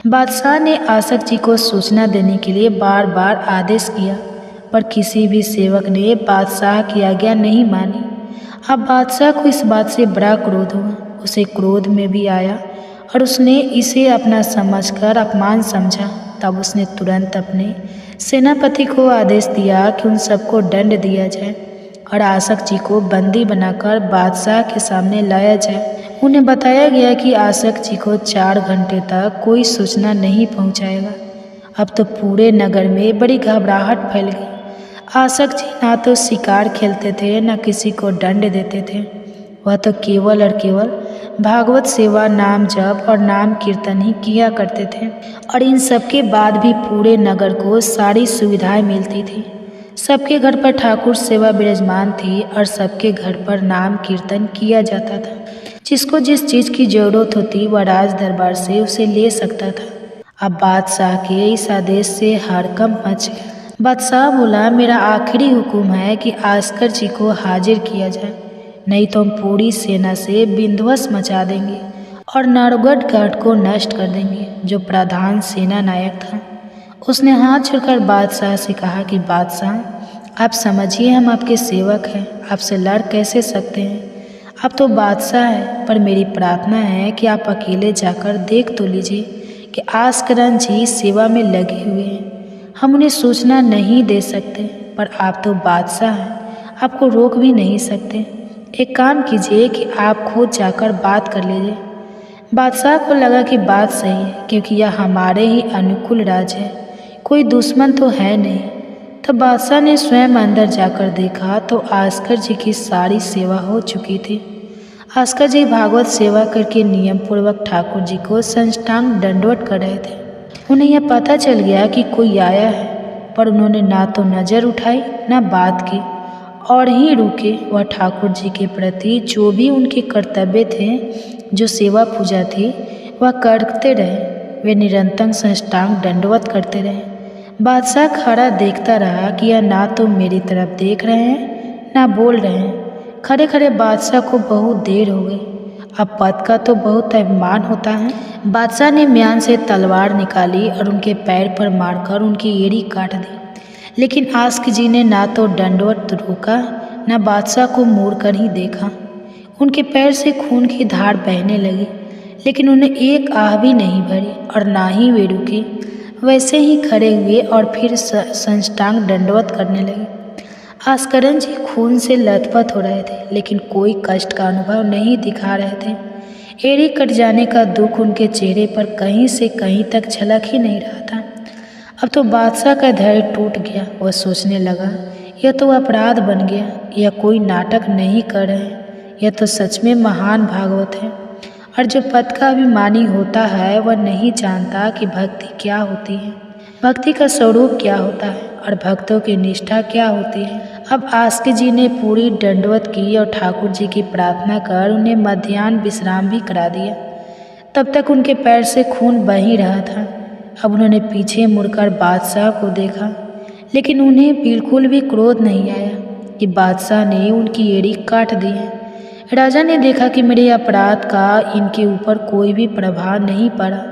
बादशाह ने आसक जी को सूचना देने के लिए बार बार आदेश किया, पर किसी भी सेवक ने बादशाह की आज्ञा नहीं मानी। अब बादशाह को इस बात से बड़ा क्रोध हुआ, उसे क्रोध में भी आया और उसने इसे अपना समझकर अपमान समझा। तब उसने तुरंत अपने सेनापति को आदेश दिया कि उन सबको दंड दिया जाए और आसक जी को बंदी बनाकर बादशाह के सामने लाया जाए। उन्हें बताया गया कि आसक जी को 4 घंटे तक कोई सूचना नहीं पहुंचाएगा। अब तो पूरे नगर में बड़ी घबराहट फैल गई। आसक जी ना तो शिकार खेलते थे न किसी को दंड देते थे, वह तो केवल और केवल भागवत सेवा, नाम जप और नाम कीर्तन ही किया करते थे। और इन सब के बाद भी पूरे नगर को सारी सुविधाएं मिलती थी। सबके घर पर ठाकुर सेवा विराजमान थी और सबके घर पर नाम कीर्तन किया जाता था। जिसको जिस चीज़ की जरूरत होती वह राज दरबार से उसे ले सकता था। अब बादशाह के इस आदेश से हड़कंप मच गया। बादशाह बोला, मेरा आखिरी हुक्म है कि आस्कर जी को हाजिर किया जाए, नहीं तो हम पूरी सेना से विध्वंस मचा देंगे और नारगढ़ घाट को नष्ट कर देंगे। जो प्रधान सेना नायक था उसने हाथ छोड़कर बादशाह से कहा कि बादशाह, आप समझिए हम आपके सेवक हैं, आपसे लड़ कैसे सकते हैं। आप तो बादशाह हैं, पर मेरी प्रार्थना है कि आप अकेले जाकर देख तो लीजिए कि आस्करन जी सेवा में लगे हुए हैं। हम उन्हें सूचना नहीं दे सकते, पर आप तो बादशाह हैं, आपको रोक भी नहीं सकते। एक काम कीजिए कि आप खुद जाकर बात कर लीजिए। बादशाह को लगा कि बात सही है, क्योंकि यह हमारे ही अनुकूल राज है, कोई दुश्मन तो है नहीं। तब बादशाह ने स्वयं अंदर जाकर देखा तो आस्कर जी की सारी सेवा हो चुकी थी। आस्कर जी भागवत सेवा करके नियम पूर्वक ठाकुर जी को साष्टांग दंडवत कर रहे थे। उन्हें यह पता चल गया कि कोई आया है, पर उन्होंने ना तो नज़र उठाई ना बात की और ही रुके। वह ठाकुर जी के प्रति जो भी उनके कर्तव्य थे, जो सेवा पूजा थी, वह करते रहे। वे निरंतर साष्टांग दंडवत करते रहे। बादशाह खड़ा देखता रहा कि यह ना तो मेरी तरफ देख रहे हैं ना बोल रहे हैं। खड़े खड़े बादशाह को बहुत देर हो गई। अब पद का तो बहुत अभिमान होता है। बादशाह ने म्यान से तलवार निकाली और उनके पैर पर मारकर उनकी एड़ी काट दी, लेकिन आस्क जी ने ना तो दंडवत रोका न बादशाह को मुड़कर ही देखा। उनके पैर से खून की धार बहने लगी, लेकिन उन्हें एक आह भी नहीं भरी और ना ही वे रुके। वैसे ही खड़े हुए और फिर साष्टांग दंडवत करने लगे। आस्करन जी खून से लथपथ हो रहे थे, लेकिन कोई कष्ट का अनुभव नहीं दिखा रहे थे। एड़ी कट जाने का दुख उनके चेहरे पर कहीं से कहीं तक झलक ही नहीं रहा था। अब तो बादशाह का धैर्य टूट गया। वह सोचने लगा, यह तो अपराध बन गया, यह कोई नाटक नहीं कर रहे हैं, यह तो सच में महान भागवत है। और जो पद का अभिमानी होता है वह नहीं जानता कि भक्ति क्या होती है, भक्ति का स्वरूप क्या होता है और भक्तों की निष्ठा क्या होती है। अब आस्क जी ने पूरी दंडवत की और ठाकुर जी की प्रार्थना कर उन्हें मध्याह्न विश्राम भी करा दिया। तब तक उनके पैर से खून बह ही रहा था। अब उन्होंने पीछे मुड़कर बादशाह को देखा, लेकिन उन्हें बिल्कुल भी क्रोध नहीं आया कि बादशाह ने उनकी एड़ी काट दी है। राजा ने देखा कि मेरे अपराध का इनके ऊपर कोई भी प्रभाव नहीं पड़ा।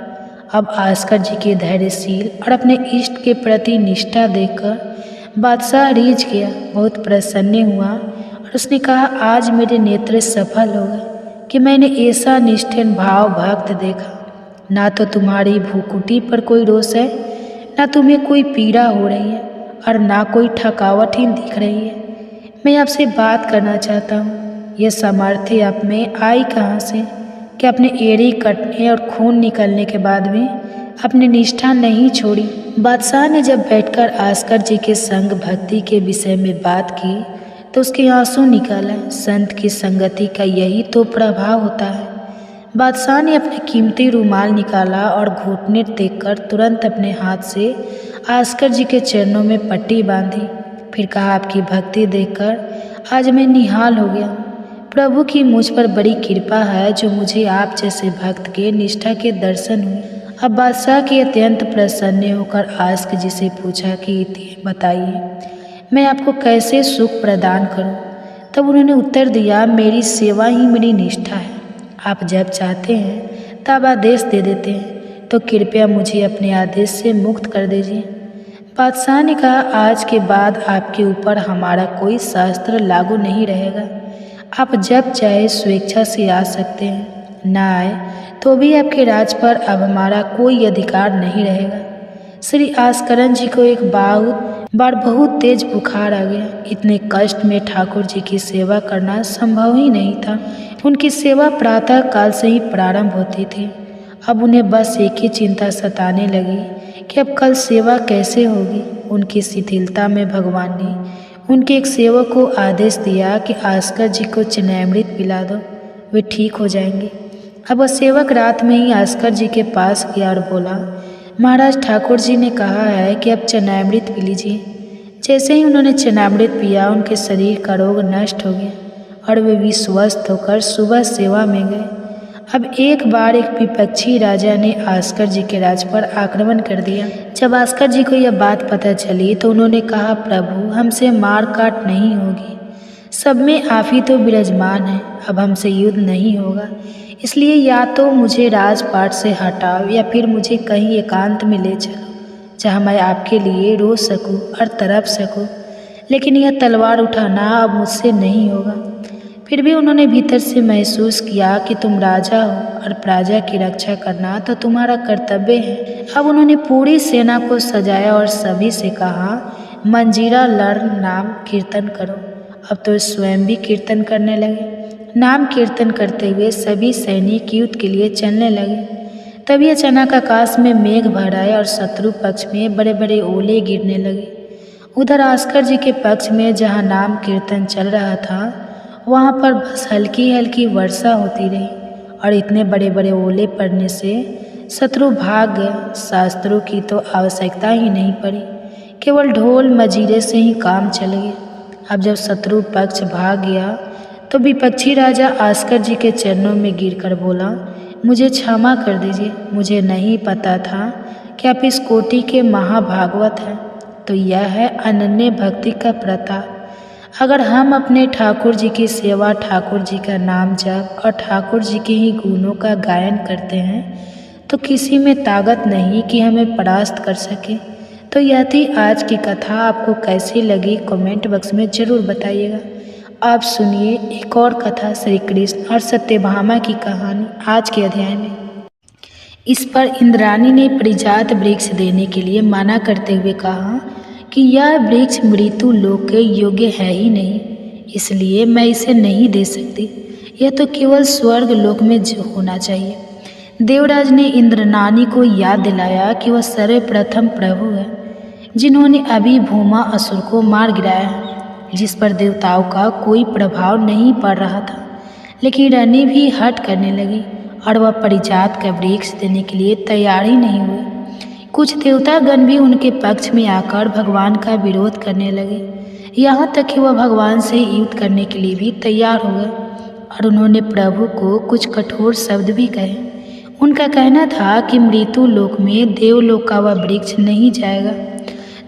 अब आस्कर जी के धैर्यशील और अपने इष्ट के प्रति निष्ठा देखकर बादशाह रीझ गया, बहुत प्रसन्न हुआ और उसने कहा, आज मेरे नेत्र सफल हो गए कि मैंने ऐसा निष्ठिन भाव भक्त देखा। ना तो तुम्हारी भूकुटी पर कोई रोष है, ना तुम्हें कोई पीड़ा हो रही है और ना कोई थकावट ही दिख रही है। मैं आपसे बात करना चाहता हूँ, यह सामर्थ्य आप में आई कहाँ से कि अपने एड़ी कटने और खून निकलने के बाद भी अपनी निष्ठा नहीं छोड़ी। बादशाह ने जब बैठकर आस्कर जी के संग भक्ति के विषय में बात की तो उसके आंसू निकल आए। संत की संगति का यही तो प्रभाव होता है। बादशाह ने अपने कीमती रुमाल निकाला और घुटने देखकर तुरंत अपने हाथ से आस्कर जी के चरणों में पट्टी बांधी। फिर कहा, आपकी भक्ति देखकर आज मैं निहाल हो गया हूँ। प्रभु की मुझ पर बड़ी कृपा है जो मुझे आप जैसे भक्त के निष्ठा के दर्शन हुए। अब बादशाह के अत्यंत प्रसन्न होकर आस्कर जी से पूछा कि बताइए, मैं आपको कैसे सुख प्रदान करूं? तब उन्होंने उत्तर दिया, मेरी सेवा ही मेरी निष्ठा है। आप जब चाहते हैं तब आदेश दे देते हैं, तो कृपया मुझे अपने आदेश से मुक्त कर दीजिए। बादशाह ने कहा, आज के बाद आपके ऊपर हमारा कोई शास्त्र लागू नहीं रहेगा। आप जब चाहे स्वेच्छा से आ सकते हैं, ना आए तो भी आपके राज पर अब हमारा कोई अधिकार नहीं रहेगा। श्री आस्करन जी को एक बार बहुत तेज बुखार आ गया। इतने कष्ट में ठाकुर जी की सेवा करना संभव ही नहीं था। उनकी सेवा प्रातः काल से ही प्रारंभ होती थी। अब उन्हें बस एक ही चिंता सताने लगी कि अब कल सेवा कैसे होगी। उनकी शिथिलता में भगवान ने उनके एक सेवक को आदेश दिया कि आस्कर जी को चनामृत पिला दो, वे ठीक हो जाएंगे। अब वह सेवक रात में ही आस्कर जी के पास गया और बोला, महाराज, ठाकुर जी ने कहा है कि अब चनामृत पी लीजिए। जैसे ही उन्होंने चनामृत पिया, उनके शरीर का रोग नष्ट हो गया और वे भी स्वस्थ होकर सुबह सेवा में गए। अब एक बार एक विपक्षी राजा ने आस्कर जी के राज पर आक्रमण कर दिया। जब आस्कर जी को यह बात पता चली तो उन्होंने कहा, प्रभु, हमसे मार काट नहीं होगी, सब में आप ही तो विराजमान हैं, अब हमसे युद्ध नहीं होगा। इसलिए या तो मुझे राजपाट से हटाओ या फिर मुझे कहीं एकांत में ले चलो, जहाँ मैं आपके लिए रो सकूं और तड़प सकूं, लेकिन यह तलवार उठाना अब मुझसे नहीं होगा। फिर भी उन्होंने भीतर से महसूस किया कि तुम राजा हो और प्रजा की रक्षा करना तो तुम्हारा कर्तव्य है। अब उन्होंने पूरी सेना को सजाया और सभी से कहा, मंजीरा लड़ नाम कीर्तन करो। अब तो स्वयं भी कीर्तन करने लगे। नाम कीर्तन करते हुए सभी सैनिक युद्ध के लिए चलने लगे। तभी अचानक आकाश में मेघ भर आए और शत्रु पक्ष में बड़े बड़े ओले गिरने लगे। उधर आस्कर जी के पक्ष में जहाँ नाम कीर्तन चल रहा था, वहाँ पर बस हल्की हल्की वर्षा होती रही और इतने बड़े बड़े ओले पड़ने से शत्रु भाग गए। शास्त्रों की तो आवश्यकता ही नहीं पड़ी, केवल ढोल मजीरे से ही काम चल गया। अब जब शत्रु पक्ष भाग गया तो विपक्षी राजा आस्कर जी के चरणों में गिरकर बोला, मुझे क्षमा कर दीजिए, मुझे नहीं पता था कि आप इस कोटि के महाभागवत हैं। तो यह है अनन्य भक्ति का प्रताप। अगर हम अपने ठाकुर जी की सेवा, ठाकुर जी का नाम जप और ठाकुर जी के ही गुणों का गायन करते हैं तो किसी में ताकत नहीं कि हमें परास्त कर सके। तो यह थी आज की कथा। आपको कैसी लगी कमेंट बॉक्स में ज़रूर बताइएगा। आप सुनिए एक और कथा, श्री कृष्ण और सत्यभामा की कहानी आज के अध्याय में। इस पर इंद्राणी ने परिजात वृक्ष देने के लिए मना करते हुए कहा कि यह वृक्ष मृत्यु लोक के योग्य है ही नहीं, इसलिए मैं इसे नहीं दे सकती। यह तो केवल स्वर्ग लोक में होना चाहिए। देवराज ने इंद्राणी को याद दिलाया कि वह सर्वप्रथम प्रभु है जिन्होंने अभी भूमा असुर को मार गिराया है, जिस पर देवताओं का कोई प्रभाव नहीं पड़ रहा था। लेकिन रानी भी हट करने लगी और वह परिजात का वृक्ष देने के लिए तैयार ही नहीं हुए। कुछ देवतागण भी उनके पक्ष में आकर भगवान का विरोध करने लगे, यहाँ तक कि वह भगवान से युद्ध करने के लिए भी तैयार हो गए और उन्होंने प्रभु को कुछ कठोर शब्द भी कहे। उनका कहना था कि मृत्यु लोक में देवलोक का वह वृक्ष नहीं जाएगा।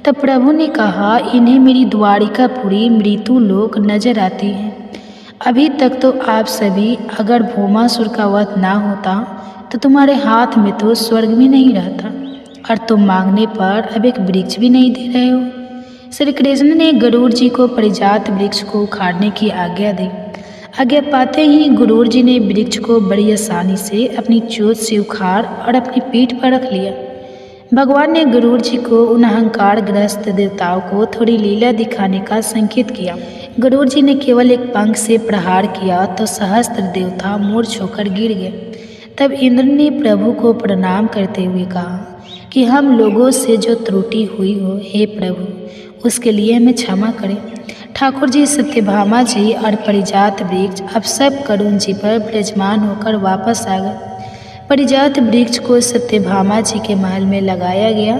तब प्रभु ने कहा, इन्हें मेरी द्वारिकापुरी मृत्यु लोक नजर आती है। अभी तक तो आप सभी, अगर भौमासुर का वध ना होता तो तुम्हारे हाथ में तो स्वर्ग भी नहीं रहता और तुम मांगने पर अब एक वृक्ष भी नहीं दे रहे हो। श्री कृष्ण ने गरुड़ जी को पारिजात वृक्ष को उखाड़ने की आज्ञा दी। आज्ञा पाते ही गरुड़ जी ने वृक्ष को बड़ी आसानी से अपनी चोंच से उखाड़ और अपनी पीठ पर रख लिया। भगवान ने गरुड़ जी को उन अहंकार ग्रस्त देवताओं को थोड़ी लीला दिखाने का संकेत किया। गरुड़ जी ने केवल एक पंख से प्रहार किया तो सहस्त्र देवता मूर्छ होकर गिर गए। तब इंद्र ने प्रभु को प्रणाम करते हुए कहा कि हम लोगों से जो त्रुटि हुई हो, हे प्रभु, उसके लिए हमें क्षमा करें। ठाकुर जी, सत्यभामा जी और पारिजात वृक्ष अब सब करुण जी पर विराजमान होकर वापस आ गए। पारिजात वृक्ष को सत्यभामा जी के महल में लगाया गया।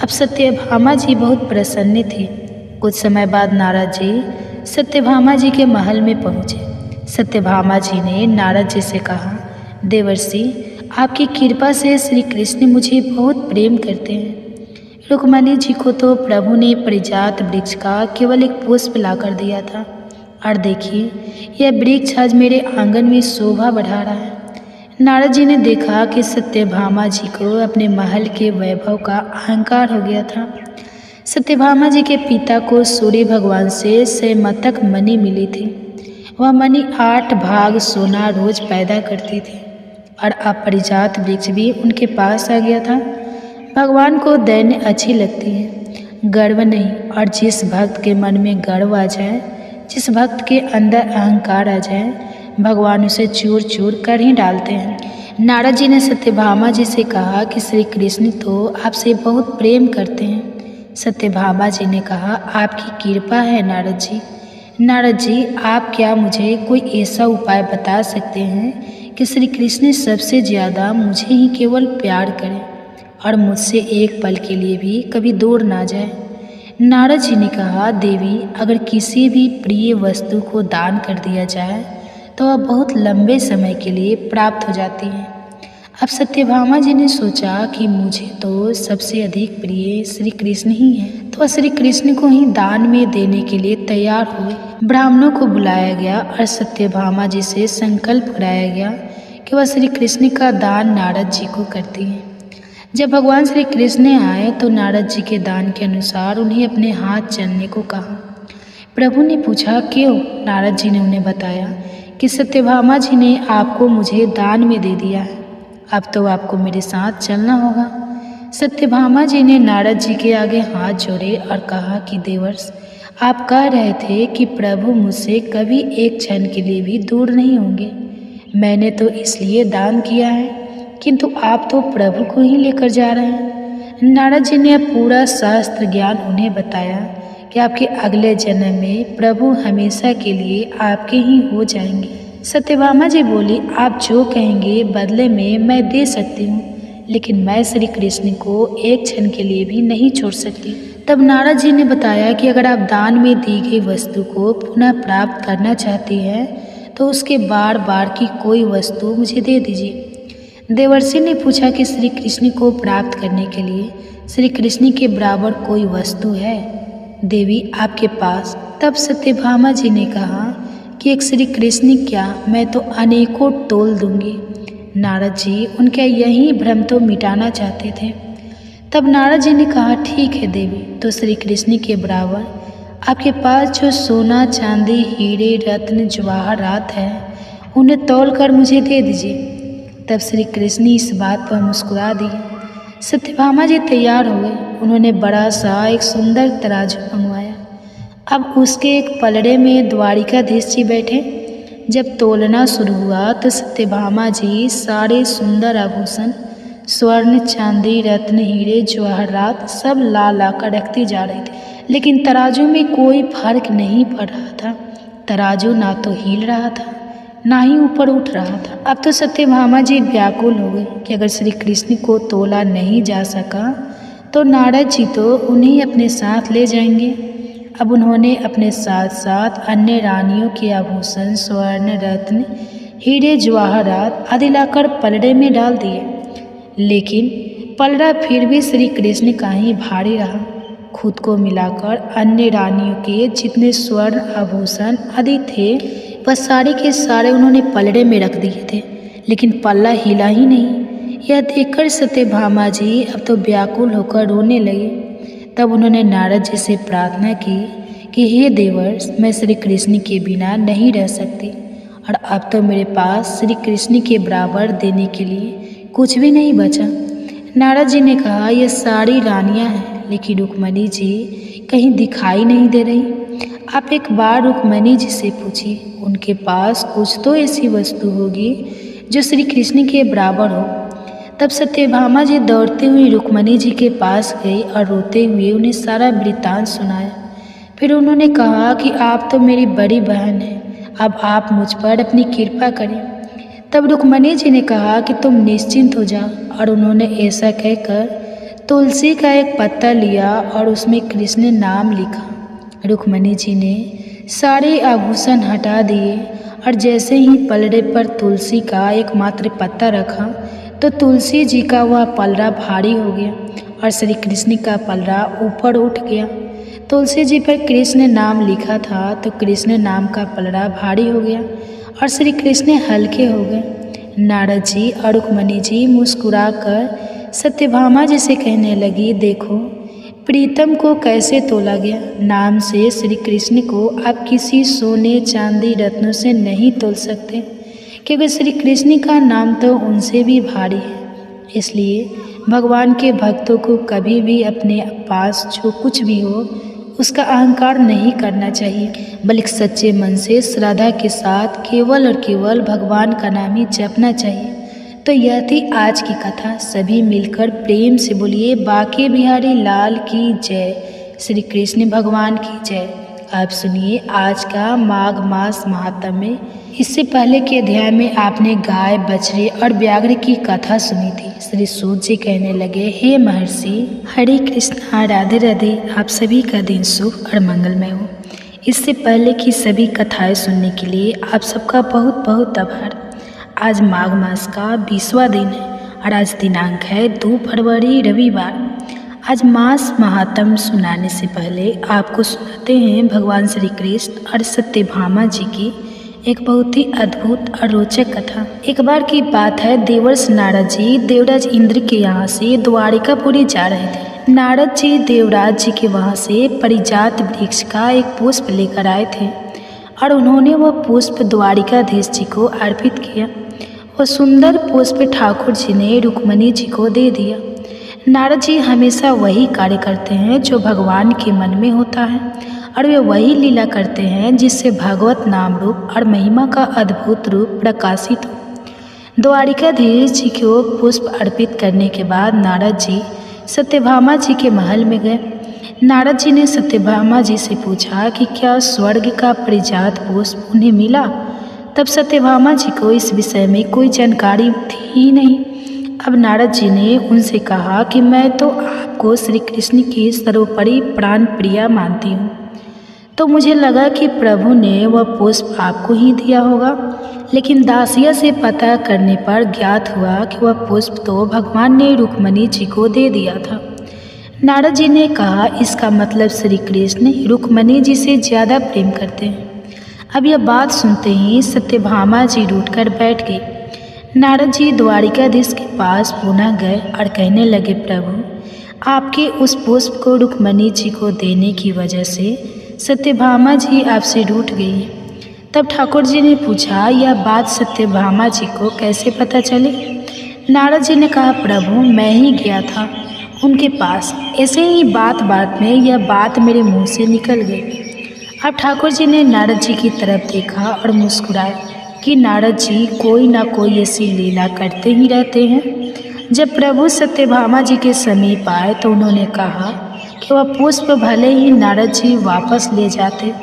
अब सत्यभामा जी बहुत प्रसन्न थी। कुछ समय बाद नारद जी सत्यभामा जी के महल में पहुँचे। सत्यभामा जी ने नारद जी से कहा, देवर्षि, आपकी कृपा से श्री कृष्ण मुझे बहुत प्रेम करते हैं। रुक्मणी जी को तो प्रभु ने पारिजात वृक्ष का केवल एक पुष्प लाकर दिया था, और देखिए यह वृक्ष आज मेरे आंगन में शोभा बढ़ा रहा है। नारद जी ने देखा कि सत्यभामा जी को अपने महल के वैभव का अहंकार हो गया था। सत्यभामा जी के पिता को सूर्य भगवान से स्वयंतक मणि मिली थी। वह मणि 8 भाग सोना रोज पैदा करती थी, और अब पारिजात वृक्ष भी उनके पास आ गया था। भगवान को दैन्य अच्छी लगती है, गर्व नहीं। और जिस भक्त के मन में गर्व आ जाए, जिस भक्त के अंदर अहंकार आ जाए, भगवान उसे चूर चूर कर ही डालते हैं। नारद जी ने सत्यभामा जी से कहा कि श्री कृष्ण तो आपसे बहुत प्रेम करते हैं। सत्यभामा जी ने कहा, आपकी कृपा है नारद जी। नारद जी, आप क्या मुझे कोई ऐसा उपाय बता सकते हैं कि श्री कृष्ण सबसे ज़्यादा मुझे ही केवल प्यार करें और मुझसे एक पल के लिए भी कभी दूर ना जाए। नारद जी ने कहा, देवी, अगर किसी भी प्रिय वस्तु को दान कर दिया जाए तो वह बहुत लंबे समय के लिए प्राप्त हो जाती है। अब सत्यभामा जी ने सोचा कि मुझे तो सबसे अधिक प्रिय श्री कृष्ण ही हैं, तो वह श्री कृष्ण को ही दान में देने के लिए तैयार हुए। ब्राह्मणों को बुलाया गया और सत्यभामा जी से संकल्प कराया गया कि वह श्री कृष्ण का दान नारद जी को करती हैं। जब भगवान श्री कृष्ण आए तो नारद जी के दान के अनुसार उन्हें अपने हाथ चलने को कहा। प्रभु ने पूछा, क्यों? नारद जी ने उन्हें बताया कि सत्यभामा जी ने आपको मुझे दान में दे दिया है, अब तो आपको मेरे साथ चलना होगा। सत्यभामा जी ने नारद जी के आगे हाथ जोड़े और कहा कि देवर्ष, आप कह रहे थे कि प्रभु मुझसे कभी एक क्षण के लिए भी दूर नहीं होंगे। मैंने तो इसलिए दान किया है, किंतु आप तो प्रभु को ही लेकर जा रहे हैं। नारद जी ने पूरा शास्त्र ज्ञान उन्हें बताया कि आपके अगले जन्म में प्रभु हमेशा के लिए आपके ही हो जाएंगे। सत्यभामा जी बोली, आप जो कहेंगे बदले में मैं दे सकती हूँ, लेकिन मैं श्री कृष्ण को एक क्षण के लिए भी नहीं छोड़ सकती। तब नारद जी ने बताया कि अगर आप दान में दी गई वस्तु को पुनः प्राप्त करना चाहती हैं तो उसके बार बार की कोई वस्तु मुझे दे दीजिए। देवर्षि ने पूछा कि श्री कृष्ण को प्राप्त करने के लिए श्री कृष्ण के बराबर कोई वस्तु है देवी आपके पास? तब सत्यभामा जी ने कहा कि एक श्री कृष्ण क्या, मैं तो अनेकों तोल दूंगी। नारद जी उनका यही भ्रम तो मिटाना चाहते थे। तब नारद जी ने कहा, ठीक है देवी, तो श्री कृष्ण के बराबर आपके पास जो सोना, चांदी, हीरे, रत्न, जवाहरात है, उन्हें तौल कर मुझे दे दीजिए। तब श्री कृष्ण इस बात पर मुस्कुरा दिए। सत्यभामा जी तैयार हो गए। उन्होंने बड़ा सा एक सुंदर तराजू मंगवाया। अब उसके एक पलड़े में द्वारिकाधीश जी बैठे। जब तोलना शुरू हुआ तो सत्यभामा जी सारे सुंदर आभूषण, स्वर्ण, चांदी, रत्न, हीरे, जवाहरात सब ला ला कर रखती जा रही थी, लेकिन तराजू में कोई फर्क नहीं पड़ रहा था। तराजू ना तो हिल रहा था, ना ही ऊपर उठ रहा था। अब तो सत्यभामा जी व्याकुल हो गई कि अगर श्री कृष्ण को तोला नहीं जा सका तो नारद जी तो उन्हें अपने साथ ले जाएंगे। अब उन्होंने अपने साथ साथ अन्य रानियों के आभूषण, स्वर्ण, रत्न, हीरे, जवाहरात आदि लाकर पलड़े में डाल दिए, लेकिन पलड़ा फिर भी श्री कृष्ण का ही भारी रहा। खुद को मिलाकर अन्य रानियों के जितने स्वर्ण आभूषण आदि थे वह सारे के सारे उन्होंने पलड़े में रख दिए थे, लेकिन पल्ला हिला ही नहीं। यह देखकर सत्यभामा जी अब तो व्याकुल होकर रोने लगे। तब उन्होंने नारद जी से प्रार्थना की कि हे देवर्ष, मैं श्री कृष्ण के बिना नहीं रह सकती और अब तो मेरे पास श्री कृष्ण के बराबर देने के लिए कुछ भी नहीं बचा। नारद जी ने कहा, ये सारी रानियां हैं, लेकिन रुक्मिणी जी कहीं दिखाई नहीं दे रही। आप एक बार रुक्मिणी जी से पूछिए, उनके पास कुछ तो ऐसी वस्तु होगी जो श्री कृष्ण के बराबर हो। तब सत्यभामा जी दौड़ते हुए रुक्मिणी जी के पास गई और रोते हुए उन्हें सारा वृत्तांत सुनाया। फिर उन्होंने कहा कि आप तो मेरी बड़ी बहन हैं, अब आप मुझ पर अपनी कृपा करें। तब रुक्मिणी जी ने कहा कि तुम निश्चिंत हो जाओ, और उन्होंने ऐसा कहकर तुलसी का एक पत्ता लिया और उसमें कृष्ण नाम लिखा। रुक्मिणी जी ने सारे आभूषण हटा दिए और जैसे ही पलड़े पर तुलसी का एकमात्र पत्ता रखा तो तुलसी जी का वह पलड़ा भारी हो गया और श्री कृष्ण का पलड़ा ऊपर उठ गया। तुलसी जी पर कृष्ण नाम लिखा था तो कृष्ण नाम का पलड़ा भारी हो गया और श्री कृष्ण हल्के हो गए। नारद जी और रुक्मिणी जी मुस्कुराकर सत्यभामा जी से कहने लगी, देखो प्रीतम को कैसे तोला गया। नाम से श्री कृष्ण को आप किसी सोने चांदी रत्नों से नहीं तोल सकते, क्योंकि श्री कृष्ण का नाम तो उनसे भी भारी है। इसलिए भगवान के भक्तों को कभी भी अपने पास जो कुछ भी हो उसका अहंकार नहीं करना चाहिए, बल्कि सच्चे मन से श्रद्धा के साथ केवल और केवल भगवान का नाम ही जपना चाहिए। तो यह थी आज की कथा। सभी मिलकर प्रेम से बोलिए बांके बिहारी लाल की जय, श्री कृष्ण भगवान की जय। आप सुनिए आज का माघ मास महात्म्य। इससे पहले के अध्याय में आपने गाय, बछड़े और व्याघ्र की कथा सुनी थी। श्री सूत जी कहने लगे, हे महर्षि, हरे कृष्णा, राधे राधे, आप सभी का दिन शुभ और मंगलमय हो। इससे पहले की सभी कथाएं सुनने के लिए आप सबका बहुत बहुत आभार। आज माघ मास का 20वां दिन है और आज दिनांक है 2 फरवरी रविवार। आज मास महात्म्य सुनाने से पहले आपको सुनाते हैं भगवान श्री कृष्ण और सत्यभामा जी की एक बहुत ही अद्भुत और रोचक कथा। एक बार की बात है, देवर्ष नारद जी देवराज इंद्र के यहाँ से द्वारिकापुरी जा रहे थे। नारद जी देवराज जी के वहाँ से पारिजात वृक्ष का एक पुष्प लेकर आए थे और उन्होंने वह पुष्प द्वारिकाधीश जी को अर्पित किया। वह सुंदर पुष्प ठाकुर जी ने रुक्मिणी जी को दे दिया। नारद जी हमेशा वही कार्य करते हैं जो भगवान के मन में होता है और वे वही लीला करते हैं जिससे भगवत नाम रूप और महिमा का अद्भुत रूप प्रकाशित हो। द्वारिकाधीश जी को पुष्प अर्पित करने के बाद नारद जी सत्यभामा जी के महल में गए। नारद जी ने सत्यभामा जी से पूछा कि क्या स्वर्ग का पारिजात पुष्प उन्हें मिला। तब सत्यभामा जी को इस विषय में कोई जानकारी थी ही नहीं। अब नारद जी ने उनसे कहा कि मैं तो आपको श्री कृष्ण की सर्वोपरि प्राण प्रिया मानती हूँ, तो मुझे लगा कि प्रभु ने वह पुष्प आपको ही दिया होगा। लेकिन दासिया से पता करने पर ज्ञात हुआ कि वह पुष्प तो भगवान ने रुक्मिणी जी को दे दिया था। नारद जी ने कहा, इसका मतलब श्री कृष्ण रुक्मिणी जी से ज़्यादा प्रेम करते हैं। अब यह बात सुनते ही सत्यभामा जी रूठकर बैठ गई। नारद जी द्वारिकाधीश के पास पुनः गए और कहने लगे, प्रभु आपके उस पुष्प को रुक्मिणी जी को देने की वजह से सत्यभामा जी आपसे रूठ गई है। तब ठाकुर जी ने पूछा, यह बात सत्यभामा जी को कैसे पता चली। नारद जी ने कहा, प्रभु मैं ही गया था उनके पास, ऐसे ही बात बात में यह बात मेरे मुंह से निकल गई। अब ठाकुर जी ने नारद जी की तरफ देखा और मुस्कुराए कि नारद जी कोई ना कोई ऐसी लीला करते ही रहते हैं। जब प्रभु सत्यभामा जी के समीप आए तो उन्होंने कहा कि वह पुष्प भले ही नारद जी वापस ले जाते,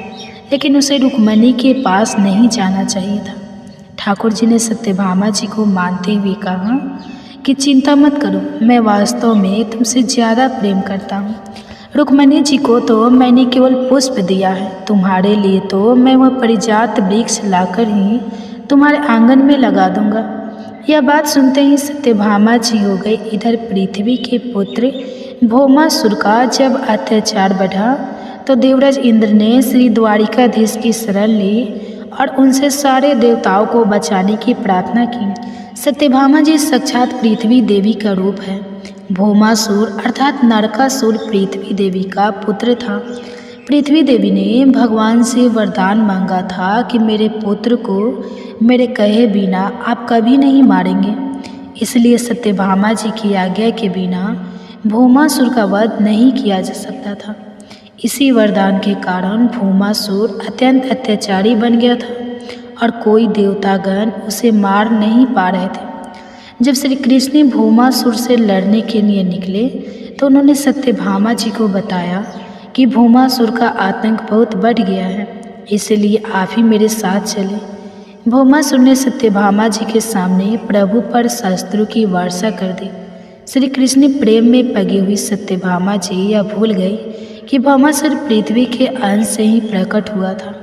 लेकिन उसे रुक्मिणी के पास नहीं जाना चाहिए था। ठाकुर जी ने सत्यभामा जी को मानते हुए कहा कि चिंता मत करो, मैं वास्तव में तुमसे ज़्यादा प्रेम करता हूँ। रुक्मिणी जी को तो मैंने केवल पुष्प दिया है, तुम्हारे लिए तो मैं वह पारिजात वृक्ष लाकर ही तुम्हारे आंगन में लगा दूंगा। यह बात सुनते ही सत्यभामा जी हो गई। इधर पृथ्वी के पुत्र भौमासुर का जब अत्याचार बढ़ा तो देवराज इंद्र ने श्री द्वारिकाधीश की शरण ली और उनसे सारे देवताओं को बचाने की प्रार्थना की। सत्यभामा जी साक्षात पृथ्वी देवी का रूप है भौमासुर अर्थात नरकासुर पृथ्वी देवी का पुत्र था। पृथ्वी देवी ने भगवान से वरदान मांगा था कि मेरे पुत्र को मेरे कहे बिना आप कभी नहीं मारेंगे। इसलिए सत्यभामा जी की आज्ञा के बिना भौमासुर का वध नहीं किया जा सकता था। इसी वरदान के कारण भौमासुर अत्यंत अत्याचारी बन गया था और कोई देवतागण उसे मार नहीं पा रहे थे। जब श्री कृष्ण भौमासुर से लड़ने के लिए निकले तो उन्होंने सत्यभामा जी को बताया कि भौमासुर का आतंक बहुत बढ़ गया है, इसलिए आप ही मेरे साथ चले। भौमासुर ने सत्यभामा जी के सामने प्रभु पर शस्त्रों की वर्षा कर दी। श्री कृष्ण प्रेम में पगी हुई सत्यभामा जी यह भूल गई कि भौमासुर पृथ्वी के अंश से ही प्रकट हुआ था।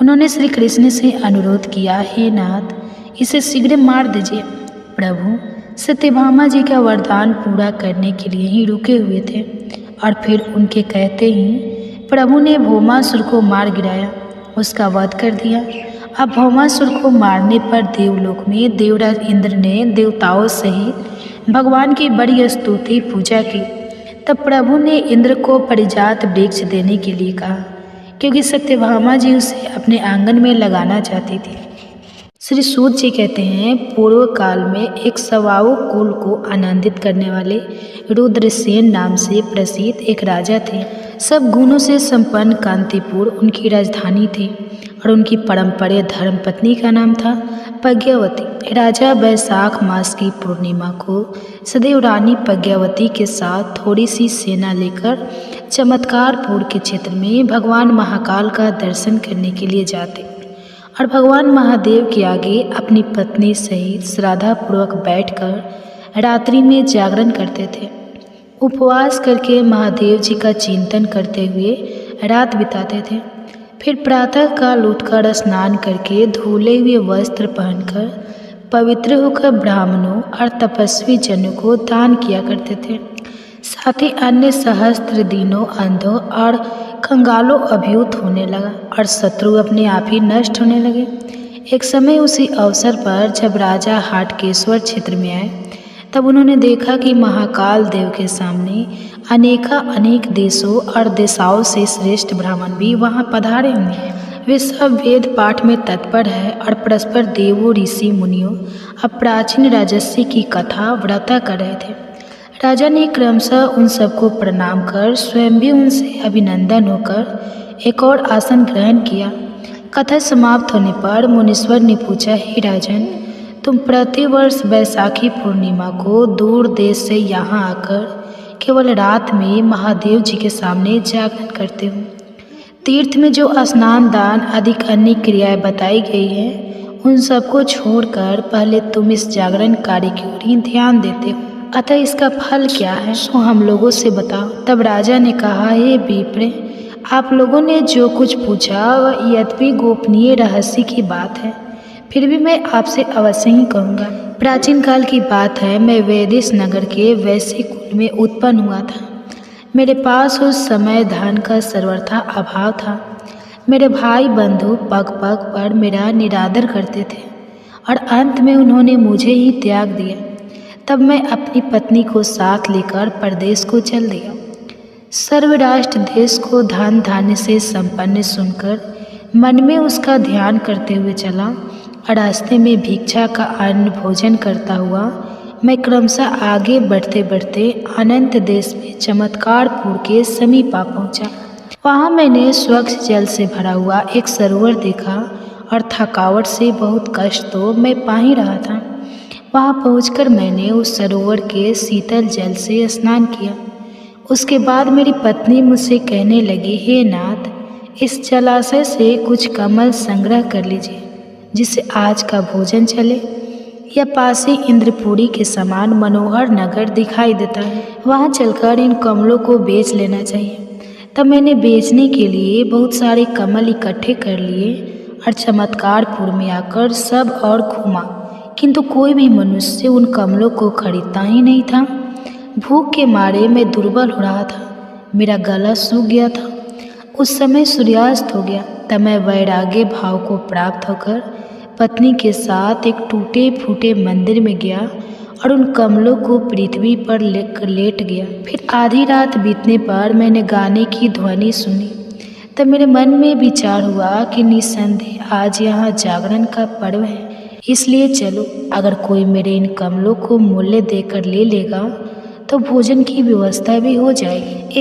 उन्होंने श्री कृष्ण से अनुरोध किया, हे नाथ, इसे शीघ्र मार दीजिए। प्रभु सत्यभामा जी का वरदान पूरा करने के लिए ही रुके हुए थे और फिर उनके कहते ही प्रभु ने भौमासुर को मार गिराया, उसका वध कर दिया। अब भौमासुर को मारने पर देवलोक में देवराज इंद्र ने देवताओं सहित भगवान की बड़ी स्तुति पूजा की। तब प्रभु ने इंद्र को परिजात वृक्ष देने के लिए कहा, क्योंकि सत्यभामा जी उसे अपने आंगन में लगाना चाहती थी। श्री सूत जी कहते हैं, पूर्व काल में एक सवाऊ कुल को आनंदित करने वाले रुद्रसेन नाम से प्रसिद्ध एक राजा थे। सब गुणों से संपन्न कांतिपुर उनकी राजधानी थी और उनकी परंपरा धर्मपत्नी का नाम था प्रज्ञावती। राजा वैशाख मास की पूर्णिमा को सदैव रानी प्रज्ञावती के साथ थोड़ी सी सेना लेकर चमत्कारपुर के क्षेत्र में भगवान महाकाल का दर्शन करने के लिए जाते और भगवान महादेव के आगे अपनी पत्नी सहित श्रद्धापूर्वक बैठकर रात्रि में जागरण करते थे। उपवास करके महादेव जी का चिंतन करते हुए रात बिताते थे। फिर प्रातः काल उठकर स्नान करके धुले हुए वस्त्र पहनकर पवित्र होकर ब्राह्मणों और तपस्वी जनों को दान किया करते थे। साथ ही अन्य सहस्त्र दिनों अंधों और कंगालों अभिभूत होने लगा और शत्रु अपने आप ही नष्ट होने लगे। एक समय उसी अवसर पर जब राजा हाटकेश्वर क्षेत्र में आए तब उन्होंने देखा कि महाकाल देव के सामने अनेक देशों और दिशाओं से श्रेष्ठ ब्राह्मण भी वहां पधारे हुए हैं। वे सब वेद पाठ में तत्पर है और परस्पर देवों, ऋषि, मुनियों और प्राचीन राजस्व की कथा व्रता कर रहे थे। राजा ने क्रमशः उन सबको प्रणाम कर स्वयं भी उनसे अभिनंदन होकर एक और आसन ग्रहण किया। कथा समाप्त होने पर मुनीश्वर ने पूछा, हे राजन, तुम प्रतिवर्ष वैशाखी पूर्णिमा को दूर देश से यहाँ आकर केवल रात में महादेव जी के सामने जागरण करते हो। तीर्थ में जो स्नान, दान आदि अन्य क्रियाएं बताई गई हैं, उन सबको छोड़कर पहले तुम इस जागरण कार्य की ओर ही ध्यान देते हो। अतः इसका फल क्या है, सो हम लोगों से बताओ। तब राजा ने कहा, हे विप्र, आप लोगों ने जो कुछ पूछा वह यद्यपि गोपनीय रहस्य की बात है, फिर भी मैं आपसे अवश्य ही कहूँगा। प्राचीन काल की बात है, मैं वैदेश नगर के वैश्य कुल में उत्पन्न हुआ था। मेरे पास उस समय धन का सर्वथा अभाव था। मेरे भाई बंधु पग पग पर मेरा निरादर करते थे और अंत में उन्होंने मुझे ही त्याग दिया। तब मैं अपनी पत्नी को साथ लेकर परदेश को चल दिया। सर्वराष्ट्र देश को धन धान्य से संपन्न सुनकर मन में उसका ध्यान करते हुए चला और रास्ते में भिक्षा का अन्न भोजन करता हुआ मैं क्रमशः आगे बढ़ते बढ़ते अनंत देश में चमत्कारपुर के समीप आ पहुँचा। वहाँ मैंने स्वच्छ जल से भरा हुआ एक सरोवर देखा और थकावट से बहुत कष्ट तो मैं पा ही रहा था। वहाँ पहुंचकर मैंने उस सरोवर के शीतल जल से स्नान किया। उसके बाद मेरी पत्नी मुझसे कहने लगी, हे नाथ, इस जलाशय से कुछ कमल संग्रह कर लीजिए जिससे आज का भोजन चले। यह पास ही इंद्रपुरी के समान मनोहर नगर दिखाई देता है, वहाँ चलकर इन कमलों को बेच लेना चाहिए। तब मैंने बेचने के लिए बहुत सारे कमल इकट्ठे कर लिए और चमत्कारपुर में आकर सब और घूमा, किंतु कोई भी मनुष्य उन कमलों को खरीदता ही नहीं था। भूख के मारे मैं दुर्बल हो रहा था, मेरा गला सूख गया था। उस समय सूर्यास्त हो गया। तब मैं वैराग्य भाव को प्राप्त होकर पत्नी के साथ एक टूटे फूटे मंदिर में गया और उन कमलों को पृथ्वी पर लेकर लेट गया। फिर आधी रात बीतने पर मैंने गाने की ध्वनि सुनी। तब मेरे मन में विचार हुआ कि निस्संदेह आज यहाँ जागरण का पर्व है, इसलिए चलो, अगर कोई मेरे इन कमलों को मूल्य देकर ले लेगा तो भोजन की व्यवस्था भी हो जाएगी।